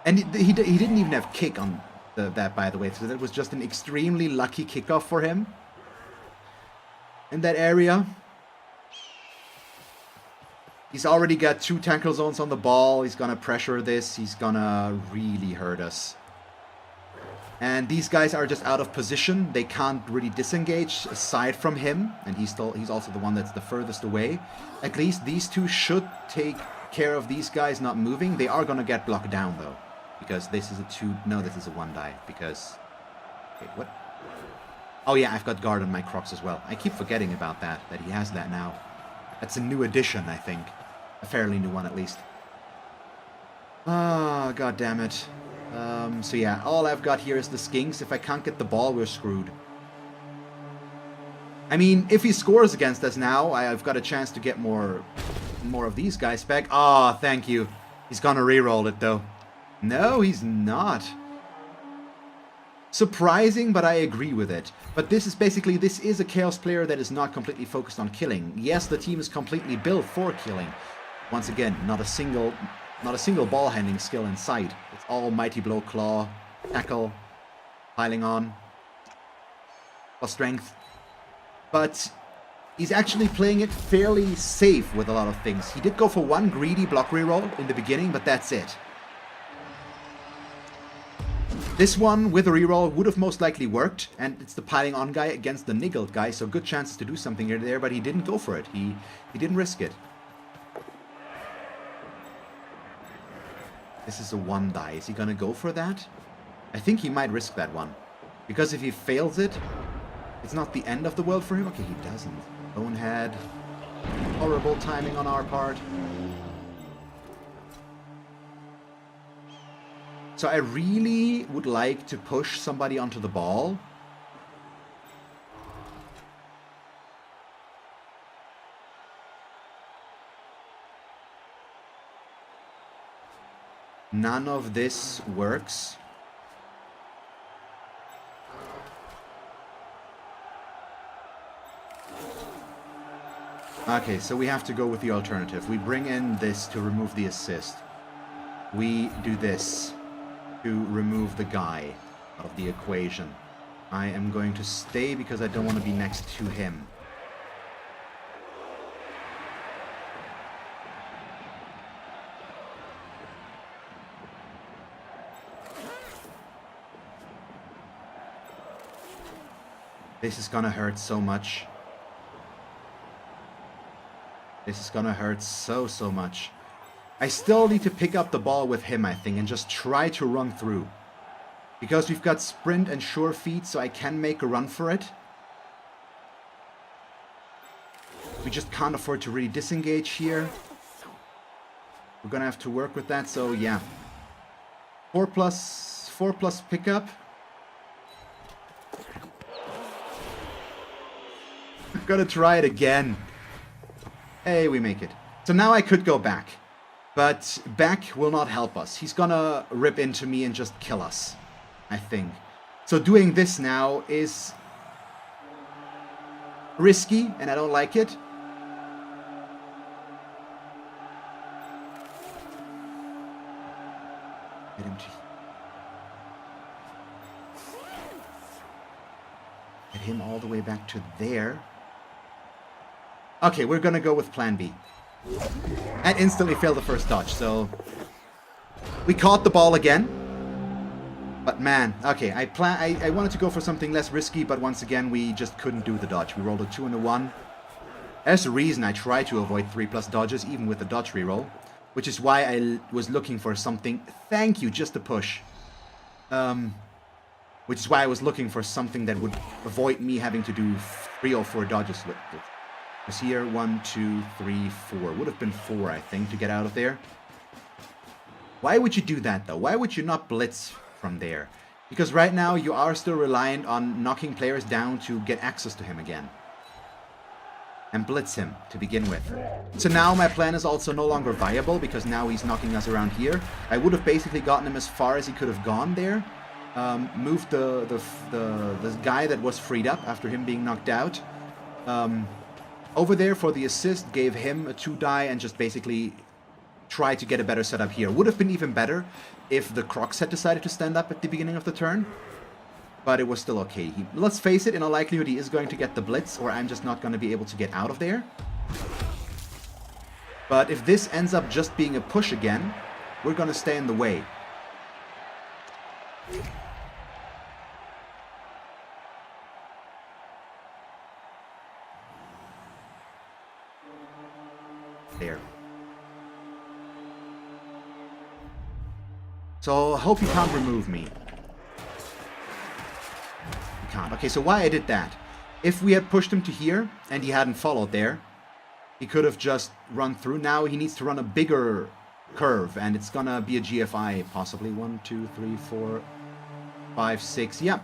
[SPEAKER 1] And he didn't even have kick on that, by the way. So that was just an extremely lucky kickoff for him. In that area. He's already got 2 tackle zones on the ball. He's gonna pressure this. He's gonna really hurt us. And these guys are just out of position. They can't really disengage aside from him. And he's also the one that's the furthest away. At least these two should take care of these guys not moving. They are going to get blocked down, though. Because this is a 2... No, this is a 1 die. Because... Wait, what? Oh, yeah, I've got guard on my Crocs as well. I keep forgetting about that he has that now. That's a new addition, I think. A fairly new one, at least. Ah, god damn it. So yeah, all I've got here is the Skinks. If I can't get the ball, we're screwed. I mean, if he scores against us now, I've got a chance to get more of these guys back. Ah, thank you. He's gonna reroll it, though. No, he's not. Surprising, but I agree with it. But this is a Chaos player that is not completely focused on killing. Yes, the team is completely built for killing. Once again, not a single ball handling skill in sight. It's all Mighty Blow, Claw, Tackle, piling on, plus Strength. But he's actually playing it fairly safe with a lot of things. He did go for 1 greedy block reroll in the beginning, but that's it. This one with a reroll would have most likely worked, and it's the piling on guy against the niggled guy, so good chances to do something here there, but he didn't go for it. He didn't risk it. This is a 1 die. Is he gonna go for that? I think he might risk that one. Because if he fails it, it's not the end of the world for him. Okay, he doesn't. Bonehead. Horrible timing on our part. So I really would like to push somebody onto the ball. None of this works. Okay, so we have to go with the alternative. We bring in this to remove the assist. We do this to remove the guy out of the equation. I am going to stay because I don't want to be next to him. This is gonna hurt so much. This is gonna hurt so much. I still need to pick up the ball with him, I think, and just try to run through. Because we've got sprint and sure feet, so I can make a run for it. We just can't afford to really disengage here. We're gonna have to work with that, so yeah. 4 plus pickup. I'm gonna try it again. Hey, we make it. So now I could go back. But back will not help us. He's gonna rip into me and just kill us, I think. So doing this now is risky, and I don't like it. Get him Get him all the way back to there. Okay, we're gonna go with plan B. And instantly failed the first dodge, so... We caught the ball again. But man, okay, I wanted to go for something less risky, but once again, we just couldn't do the dodge. We rolled a 2 and a 1. There's a reason I try to avoid 3+ dodges, even with the dodge reroll. Which is why I was looking for something... Thank you, just a push. Which is why I was looking for something that would avoid me having to do 3 or 4 dodges with it. Was here 1, 2, 3, 4. Would have been 4, I think, to get out of there. Why would you do that, though? Why would you not blitz from there? Because right now you are still reliant on knocking players down to get access to him again. And blitz him to begin with. So now my plan is also no longer viable because now he's knocking us around here. I would have basically gotten him as far as he could have gone there. Moved the guy that was freed up after him being knocked out. Over there for the assist, gave him a 2 die and just basically tried to get a better setup here. Would have been even better if the Crocs had decided to stand up at the beginning of the turn. But it was still okay. Let's face it, in all likelihood he is going to get the blitz, or I'm just not going to be able to get out of there. But if this ends up just being a push again, we're going to stay in the way. So I hope he can't remove me. He can't. Okay, so why I did that. If we had pushed him to here, and he hadn't followed there, he could have just run through. Now he needs to run a bigger curve, and it's gonna be a GFI, possibly. 1, 2, 3, 4, 5, 6. Yeah.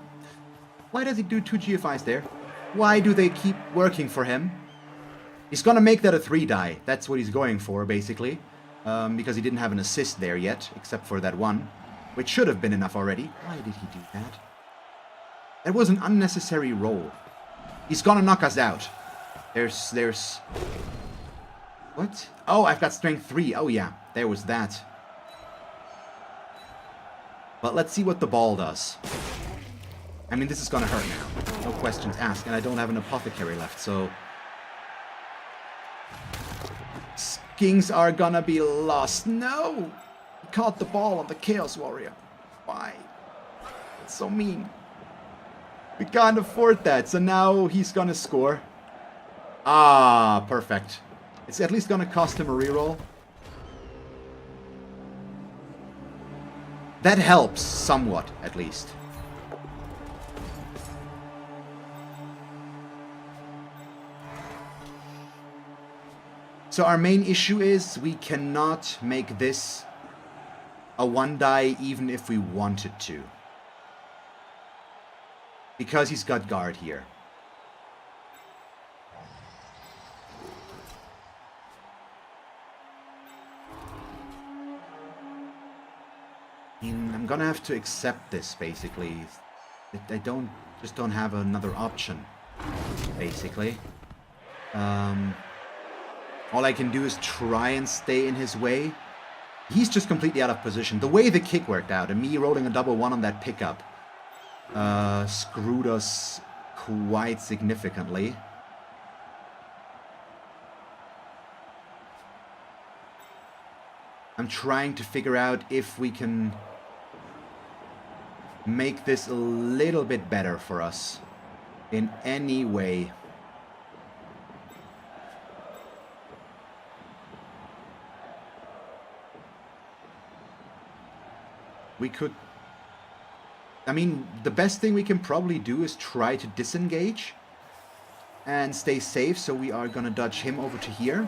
[SPEAKER 1] Why does he do 2 GFIs there? Why do they keep working for him? He's gonna make that a 3 die. That's what he's going for, basically. Because he didn't have an assist there yet, except for that one, which should have been enough already. Why did he do that? That was an unnecessary roll. He's gonna knock us out. There's... What? Oh, I've got strength 3. Oh yeah, there was that. But let's see what the ball does. I mean, this is gonna hurt now. No questions asked, and I don't have an apothecary left, so... Kings are gonna be lost. No! He caught the ball on the Chaos Warrior. Why? It's so mean. We can't afford that, so now he's gonna score. Ah, perfect. It's at least gonna cost him a reroll. That helps somewhat, at least. So our main issue is we cannot make this a 1 die even if we wanted to. Because he's got guard here. I'm gonna have to accept this, basically. I just don't have another option, basically. All I can do is try and stay in his way. He's just completely out of position. The way the kick worked out, and me rolling a double 1 on that pickup, screwed us quite significantly. I'm trying to figure out if we can make this a little bit better for us in any way. We could... I mean, the best thing we can probably do is try to disengage and stay safe, so we are gonna dodge him over to here.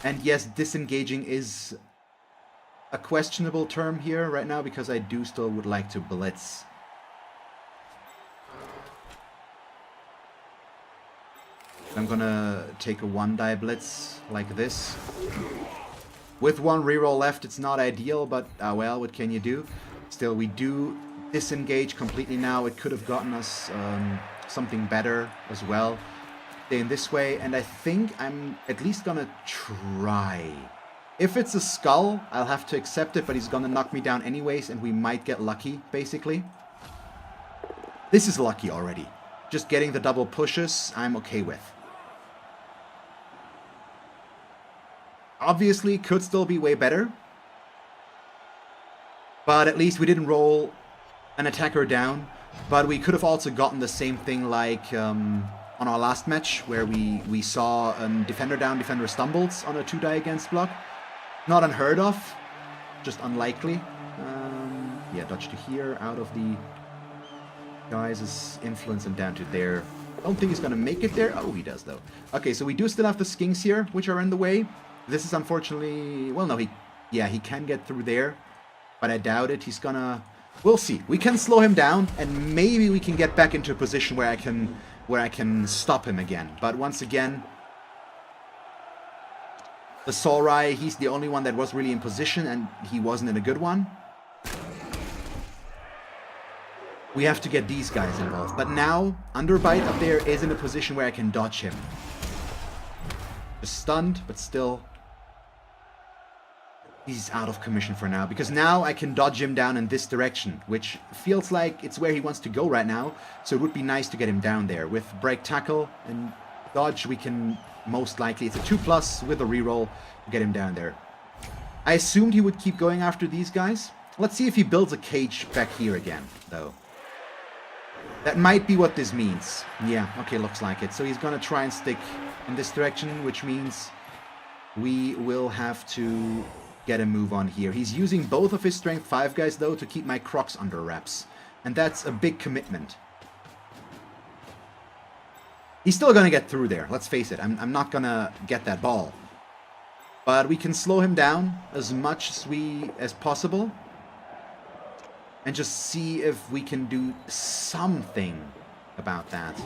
[SPEAKER 1] And yes, disengaging is a questionable term here right now, because I do still would like to blitz. I'm gonna take a 1 die blitz like this. With 1 reroll left, it's not ideal, but well, what can you do? Still, we do disengage completely now. It could have gotten us something better as well. Stay in this way, and I think I'm at least gonna try. If it's a skull, I'll have to accept it, but he's gonna knock me down anyways, and we might get lucky, basically. This is lucky already. Just getting the double pushes, I'm okay with. Obviously, could still be way better. But at least we didn't roll an attacker down. But we could have also gotten the same thing like on our last match, where we saw defender down, defender stumbles on a 2 die against block. Not unheard of, just unlikely. Yeah, dodge to here, out of the guys' influence and down to there. Don't think he's gonna make it there. Oh, he does though. Okay, so we do still have the skinks here, which are in the way. This is unfortunately... Well, no, he can get through there. But I doubt it. He's gonna... We'll see. We can slow him down, and maybe we can get back into a position where I can stop him again. But once again, the Saurai, he's the only one that was really in position, and he wasn't in a good one. We have to get these guys involved. But now, Underbite up there is in a position where I can dodge him. Just stunned, but still... He's out of commission for now, because now I can dodge him down in this direction, which feels like it's where he wants to go right now, so it would be nice to get him down there. With break tackle and dodge, we can most likely, it's a 2+ with a reroll, get him down there. I assumed he would keep going after these guys. Let's see if he builds a cage back here again, though. That might be what this means. Yeah, okay, looks like it. So he's gonna try and stick in this direction, which means we will have to get a move on here. He's using both of his strength 5 guys, though, to keep my Crocs under wraps. And that's a big commitment. He's still going to get through there, let's face it. I'm not going to get that ball. But we can slow him down as much as possible. And just see if we can do something about that.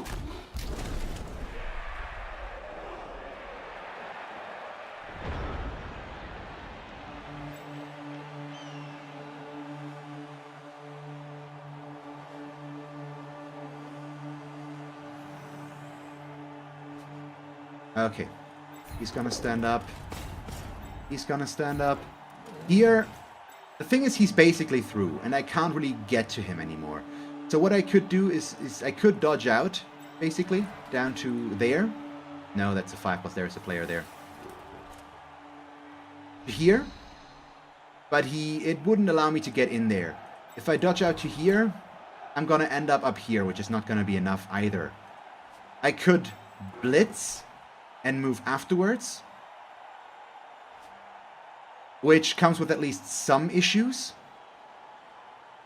[SPEAKER 1] Okay, he's gonna stand up. He's gonna stand up. Here, the thing is he's basically through, and I can't really get to him anymore. So what I could do is I could dodge out, basically, down to there. No, that's a 5+, there's a player there. Here, but it wouldn't allow me to get in there. If I dodge out to here, I'm gonna end up here, which is not gonna be enough either. I could blitz and move afterwards, which comes with at least some issues.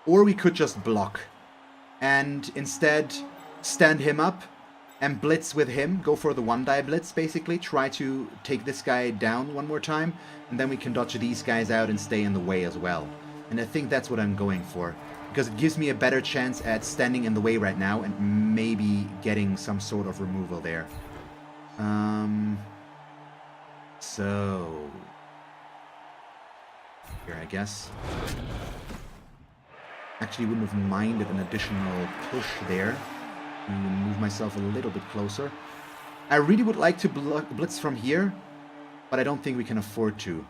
[SPEAKER 1] Or we could just block and instead stand him up and blitz with him, go for the 1-die blitz basically, try to take this guy down one more time, and then we can dodge these guys out and stay in the way as well. And I think that's what I'm going for, because it gives me a better chance at standing in the way right now and maybe getting some sort of removal there. So here, I guess. Actually, wouldn't have minded an additional push there. Move myself a little bit closer. I really would like to blitz from here, but I don't think we can afford to.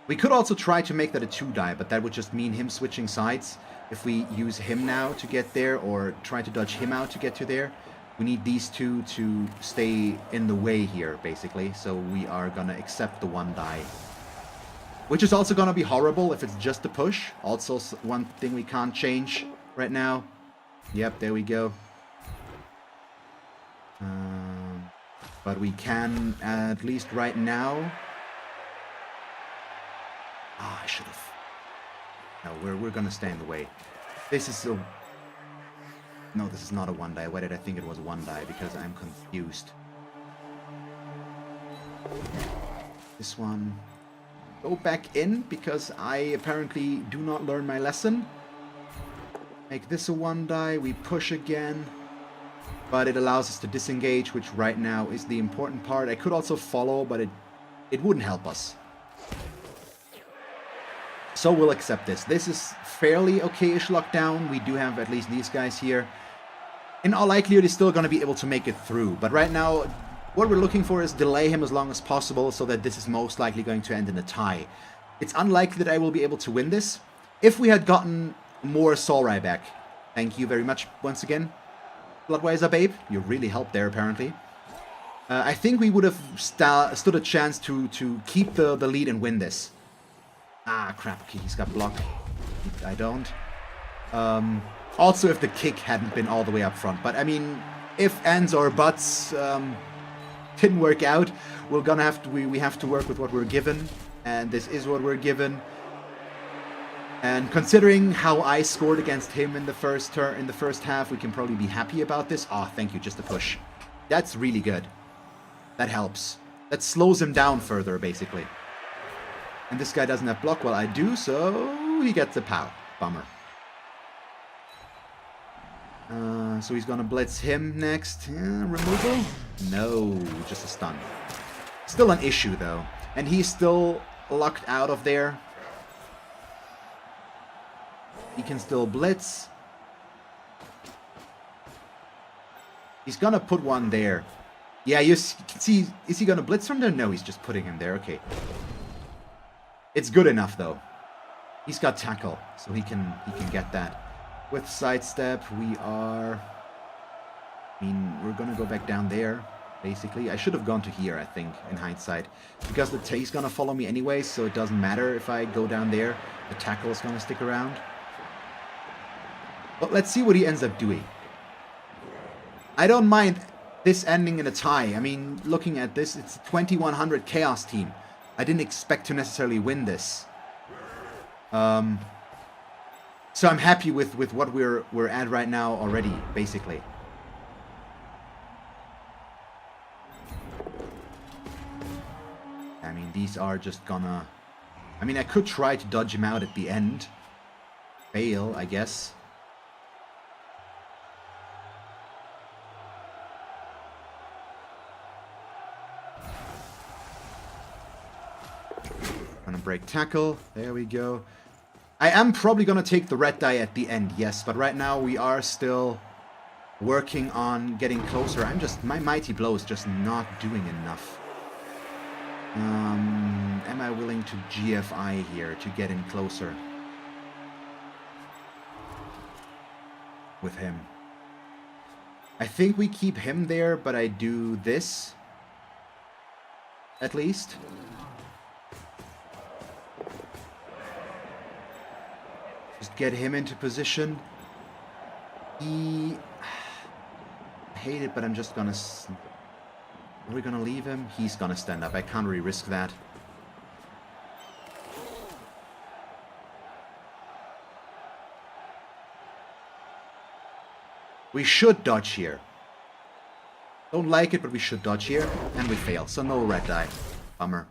[SPEAKER 1] We could also try to make that a 2-die, but that would just mean him switching sides. If we use him now to get there, or try to dodge him out to get to there, we need these two to stay in the way here, basically. So we are gonna accept the 1-die. Which is also gonna be horrible if it's just a push. Also one thing we can't change right now. Yep, there we go. But we can, at least right now... Ah, I should have... No, we're gonna stay in the way. This is a... No, this is not a 1-die. Why did I think it was a 1-die? Because I'm confused. This one... Go back in, because I apparently do not learn my lesson. Make this a 1-die. We push again. But it allows us to disengage, which right now is the important part. I could also follow, but it wouldn't help us. So we'll accept this. This is fairly okay-ish lockdown. We do have at least these guys here. In all likelihood, he's still going to be able to make it through. But right now, what we're looking for is delay him as long as possible, so that this is most likely going to end in a tie. It's unlikely that I will be able to win this. If we had gotten more Saurai back. Thank you very much once again. Bloodweiser babe, you really helped there apparently. I think we would have stood a chance to keep the lead and win this. Ah, crap. Okay, he's got block. I don't. Also, if the kick hadn't been all the way up front. But, I mean, if ands or buts didn't work out, we have to work with what we're given. And this is what we're given. And considering how I scored against him in the first half, we can probably be happy about this. Ah, thank you, just a push. That's really good. That helps. That slows him down further, basically. And this guy doesn't have block while I do, so he gets a POW. Bummer. So he's gonna blitz him next. Removal? No, just a stun. Still an issue, though. And he's still locked out of there. He can still blitz. He's gonna put one there. Yeah, you can see, is he gonna blitz from there? No, he's just putting him there. Okay. It's good enough, though. He's got tackle, so he can get that. With sidestep, we are... I mean, we're gonna go back down there, basically. I should have gone to here, I think, in hindsight. Because the Tay's gonna follow me anyway, so it doesn't matter if I go down there. The tackle is gonna stick around. But let's see what he ends up doing. I don't mind this ending in a tie. I mean, looking at this, it's a 2100 Chaos team. I didn't expect to necessarily win this. So I'm happy with what we're at right now already, basically. I mean, these are just gonna... I mean, I could try to dodge him out at the end. Fail, I guess. Gonna break tackle. There we go. I am probably gonna take the red die at the end, yes. But right now we are still working on getting closer. My mighty blow is just not doing enough. Am I willing to GFI here to get in closer with him? I think we keep him there, but I do this at least. Just get him into position. I hate it, but I'm just gonna... Are we gonna leave him? He's gonna stand up. I can't really risk that. We should dodge here. Don't like it, but we should dodge here. And we fail, so no red die. Bummer.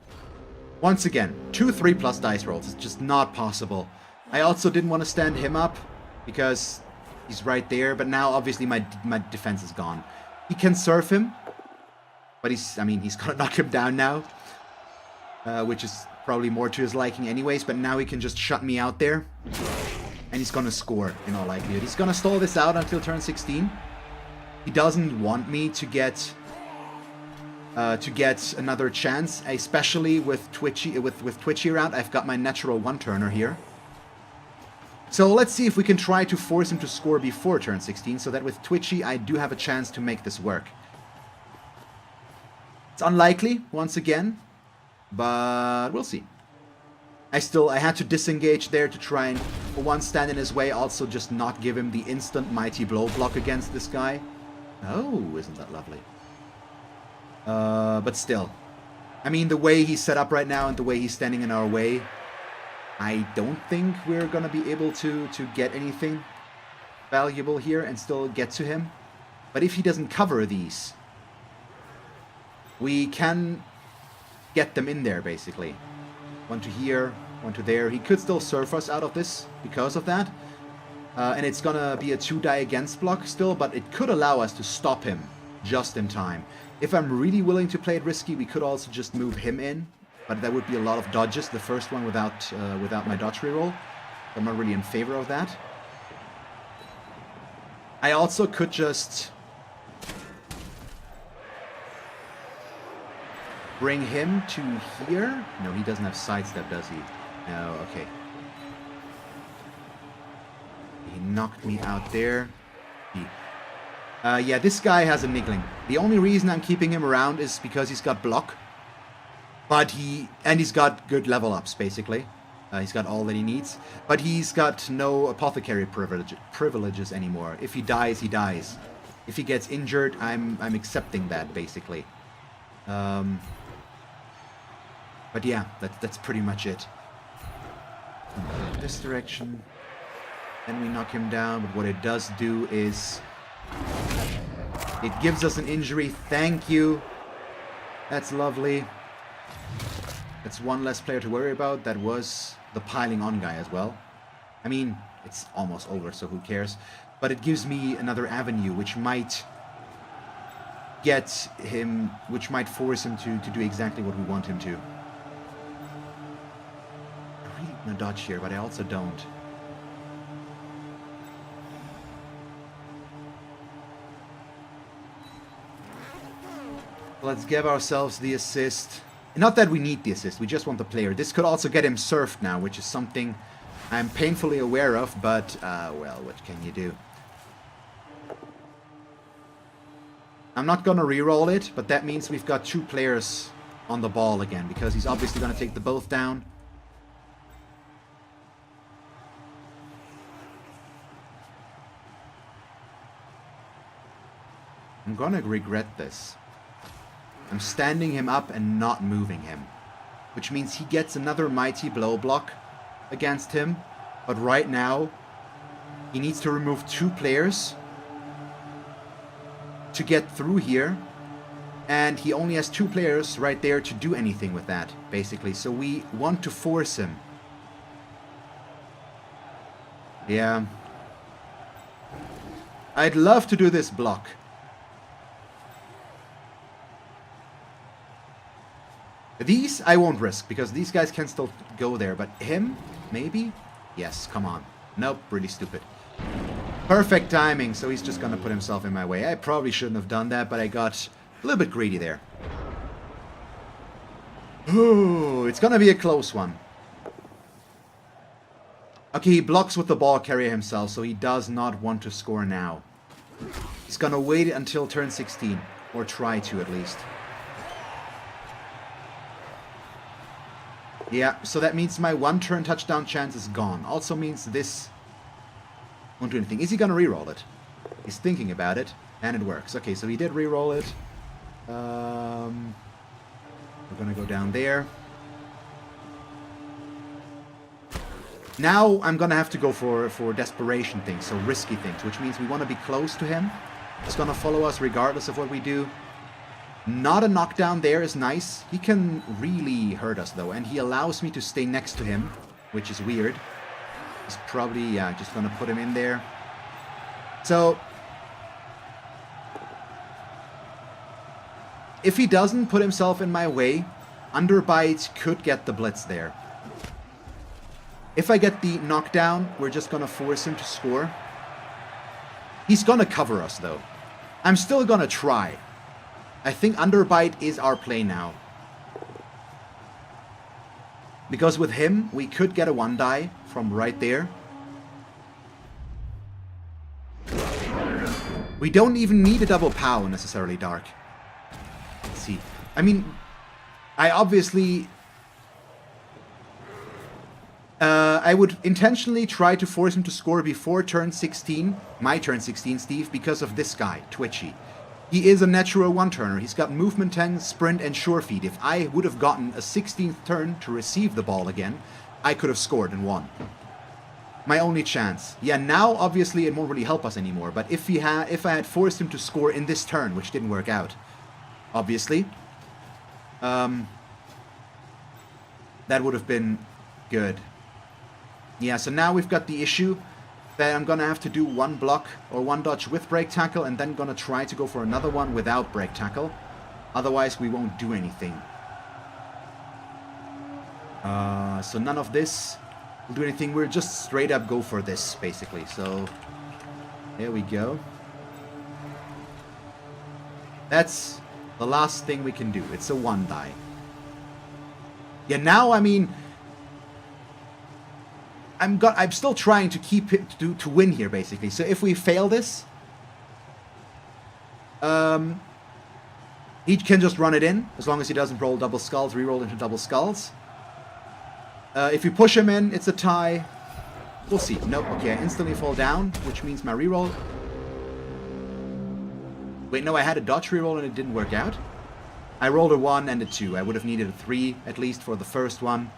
[SPEAKER 1] Once again, 2 3+ dice rolls. It's just not possible. I also didn't want to stand him up because he's right there, but now obviously my defense is gone. He can surf him, but he's gonna knock him down now, which is probably more to his liking anyways, but now he can just shut me out there, and he's gonna score in all likelihood. He's gonna stall this out until turn 16. He doesn't want me to get another chance, especially with Twitchy around. I've got my natural one-turner here. So let's see if we can try to force him to score before turn 16, so that with Twitchy I do have a chance to make this work. It's unlikely, once again, but we'll see. I had to disengage there to try and, for one, stand in his way, also just not give him the instant mighty blow block against this guy. Oh, isn't that lovely? But still. I mean, the way he's set up right now and the way he's standing in our way, I don't think we're gonna be able to get anything valuable here and still get to him. But if he doesn't cover these, we can get them in there, basically. One to here, one to there. He could still surf us out of this because of that. And it's gonna be a 2-die against block still, but it could allow us to stop him just in time. If I'm really willing to play it risky, we could also just move him in. But that would be a lot of dodges, the first one without my dodge reroll. I'm not really in favor of that. I also could just bring him to here. No, he doesn't have sidestep, does he? No, okay. He knocked me out there. Yeah, this guy has a niggling. The only reason I'm keeping him around is because he's got block. But he's got good level ups, basically. He's got all that he needs. But he's got no apothecary privileges anymore. If he dies, he dies. If he gets injured, I'm accepting that, basically. But yeah, that's pretty much it. This direction. Then we knock him down, but what it does do is... it gives us an injury. Thank you. That's lovely. That's one less player to worry about. That was the piling on guy as well. I mean, it's almost over, so who cares? But it gives me another avenue, which might get him, which might force him to do exactly what we want him to. I really want to dodge here, but I also don't. Let's give ourselves the assist. Not that we need the assist, we just want the player. This could also get him surfed now, which is something I'm painfully aware of, but, well, what can you do? I'm not gonna reroll it, but that means we've got 2 players on the ball again, because he's obviously gonna take the both down. I'm gonna regret this. I'm standing him up and not moving him. which means he gets another mighty blow block against him. But right now, he needs to remove 2 players to get through here. And he only has 2 players right there to do anything with that, basically. So we want to force him. Yeah. I'd love to do this block. These I won't risk, because these guys can still go there. But him, maybe? Yes, come on. Nope, really stupid. Perfect timing, so he's just gonna put himself in my way. I probably shouldn't have done that, but I got a little bit greedy there. Ooh, it's gonna be a close one. Okay, he blocks with the ball carrier himself, so he does not want to score now. He's gonna wait until turn 16, or try to at least. Yeah, so that means my 1 turn touchdown chance is gone. Also means this won't do anything. Is he gonna reroll it? He's thinking about it, and it works. Okay, so he did reroll it. We're gonna go down there. Now I'm gonna have to go for desperation things, so risky things, which means we want to be close to him. He's gonna follow us regardless of what we do. Not a knockdown there is nice. He can really hurt us though, and he allows me to stay next to him, which is weird. He's probably, yeah, just gonna put him in there. So if he doesn't put himself in my way, Underbite could get the blitz there. If I get the knockdown, we're just gonna force him to score. He's gonna cover us though. I'm still gonna try. I think Underbite is our play now. Because with him, we could get a 1-die from right there. We don't even need a double POW necessarily, Dark. Let's see. I mean, I obviously... I would intentionally try to force him to score before turn 16, my turn 16, Steve, because of this guy, Twitchy. He is a natural 1-turner. He's got movement 10, sprint, and sure feet. If I would have gotten a 16th turn to receive the ball again, I could have scored and won. My only chance. Yeah, now obviously it won't really help us anymore, but if I had forced him to score in this turn, which didn't work out, obviously, that would have been good. Yeah, so now we've got the issue that I'm gonna have to do 1 block or 1 dodge with break tackle, and then gonna try to go for another one without break tackle. Otherwise, we won't do anything. So none of this will do anything. We're just straight up go for this, basically. So there we go. That's the last thing we can do. It's a 1-die. Yeah, now, I mean... I'm still trying to keep it to win here, basically. So if we fail this, he can just run it in as long as he doesn't roll double skulls, reroll into double skulls. If we push him in, it's a tie. We'll see. Nope. Okay, I instantly fall down, which means my reroll. Wait, no, I had a dodge reroll and it didn't work out. I rolled a 1 and a 2. I would have needed a 3 at least for the first one.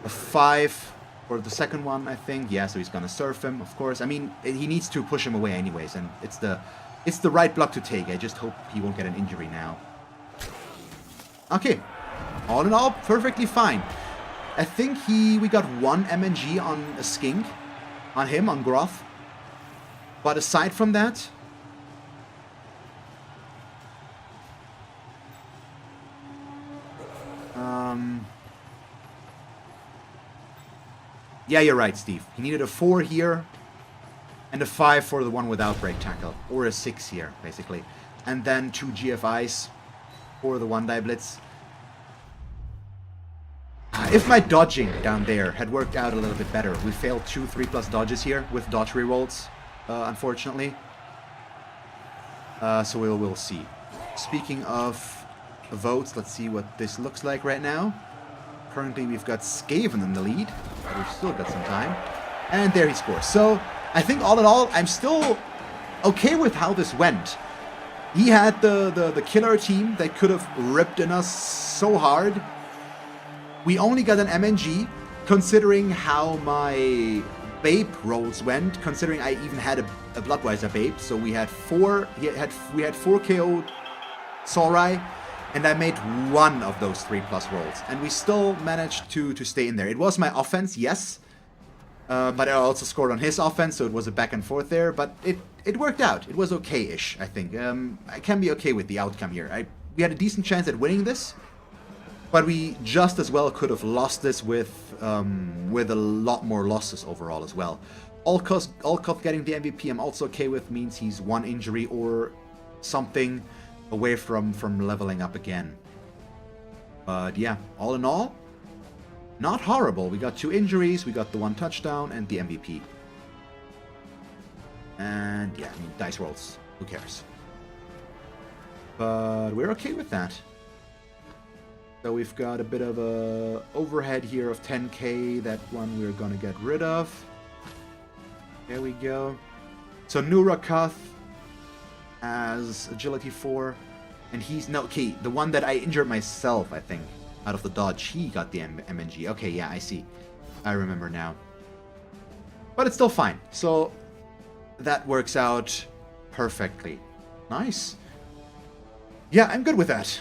[SPEAKER 1] A 5. For the second one, I think. Yeah, so he's gonna surf him, of course. I mean, he needs to push him away anyways, and it's the right block to take. I just hope he won't get an injury now. Okay. All in all, perfectly fine. I think we got 1 MNG on a skink. On him, on Groth. But aside from that... Yeah, you're right, Steve. He needed a 4 here, and a 5 for the one without break tackle. Or a 6 here, basically. And then 2 GFIs for the 1-die blitz. If my dodging down there had worked out a little bit better. We failed 2 3+ dodges here with dodge rerolls, unfortunately. So we'll see. Speaking of votes, let's see what this looks like right now. Currently, we've got Skaven in the lead, but we've still got some time. And there he scores. So, I think all in all, I'm still okay with how this went. He had the killer team that could have ripped in us so hard. We only got an MNG, considering how my Babe rolls went, considering I even had a Bloodweiser Babe, so we had four KO'd Saurai, and I made one of those 3+ rolls, and we still managed to stay in there. It was my offense, yes, but I also scored on his offense, so it was a back and forth there, but it worked out. It was okay-ish, I think. I can be okay with the outcome here. We had a decent chance at winning this, but we just as well could have lost this with a lot more losses overall as well. Olkov getting the MVP I'm also okay with, means he's 1 injury or something away from leveling up again. But yeah, all in all, not horrible. We got 2 injuries, we got the 1 touchdown, and the MVP. And yeah, I mean, dice rolls, who cares? But we're okay with that. So we've got a bit of a overhead here of 10k. That one we're gonna get rid of. There we go. So Nurakath as agility 4, and he's the one that I injured myself, I think, out of the dodge. He got the MNG. Okay, yeah, I see. I remember now. But it's still fine. So that works out perfectly. Nice. Yeah, I'm good with that.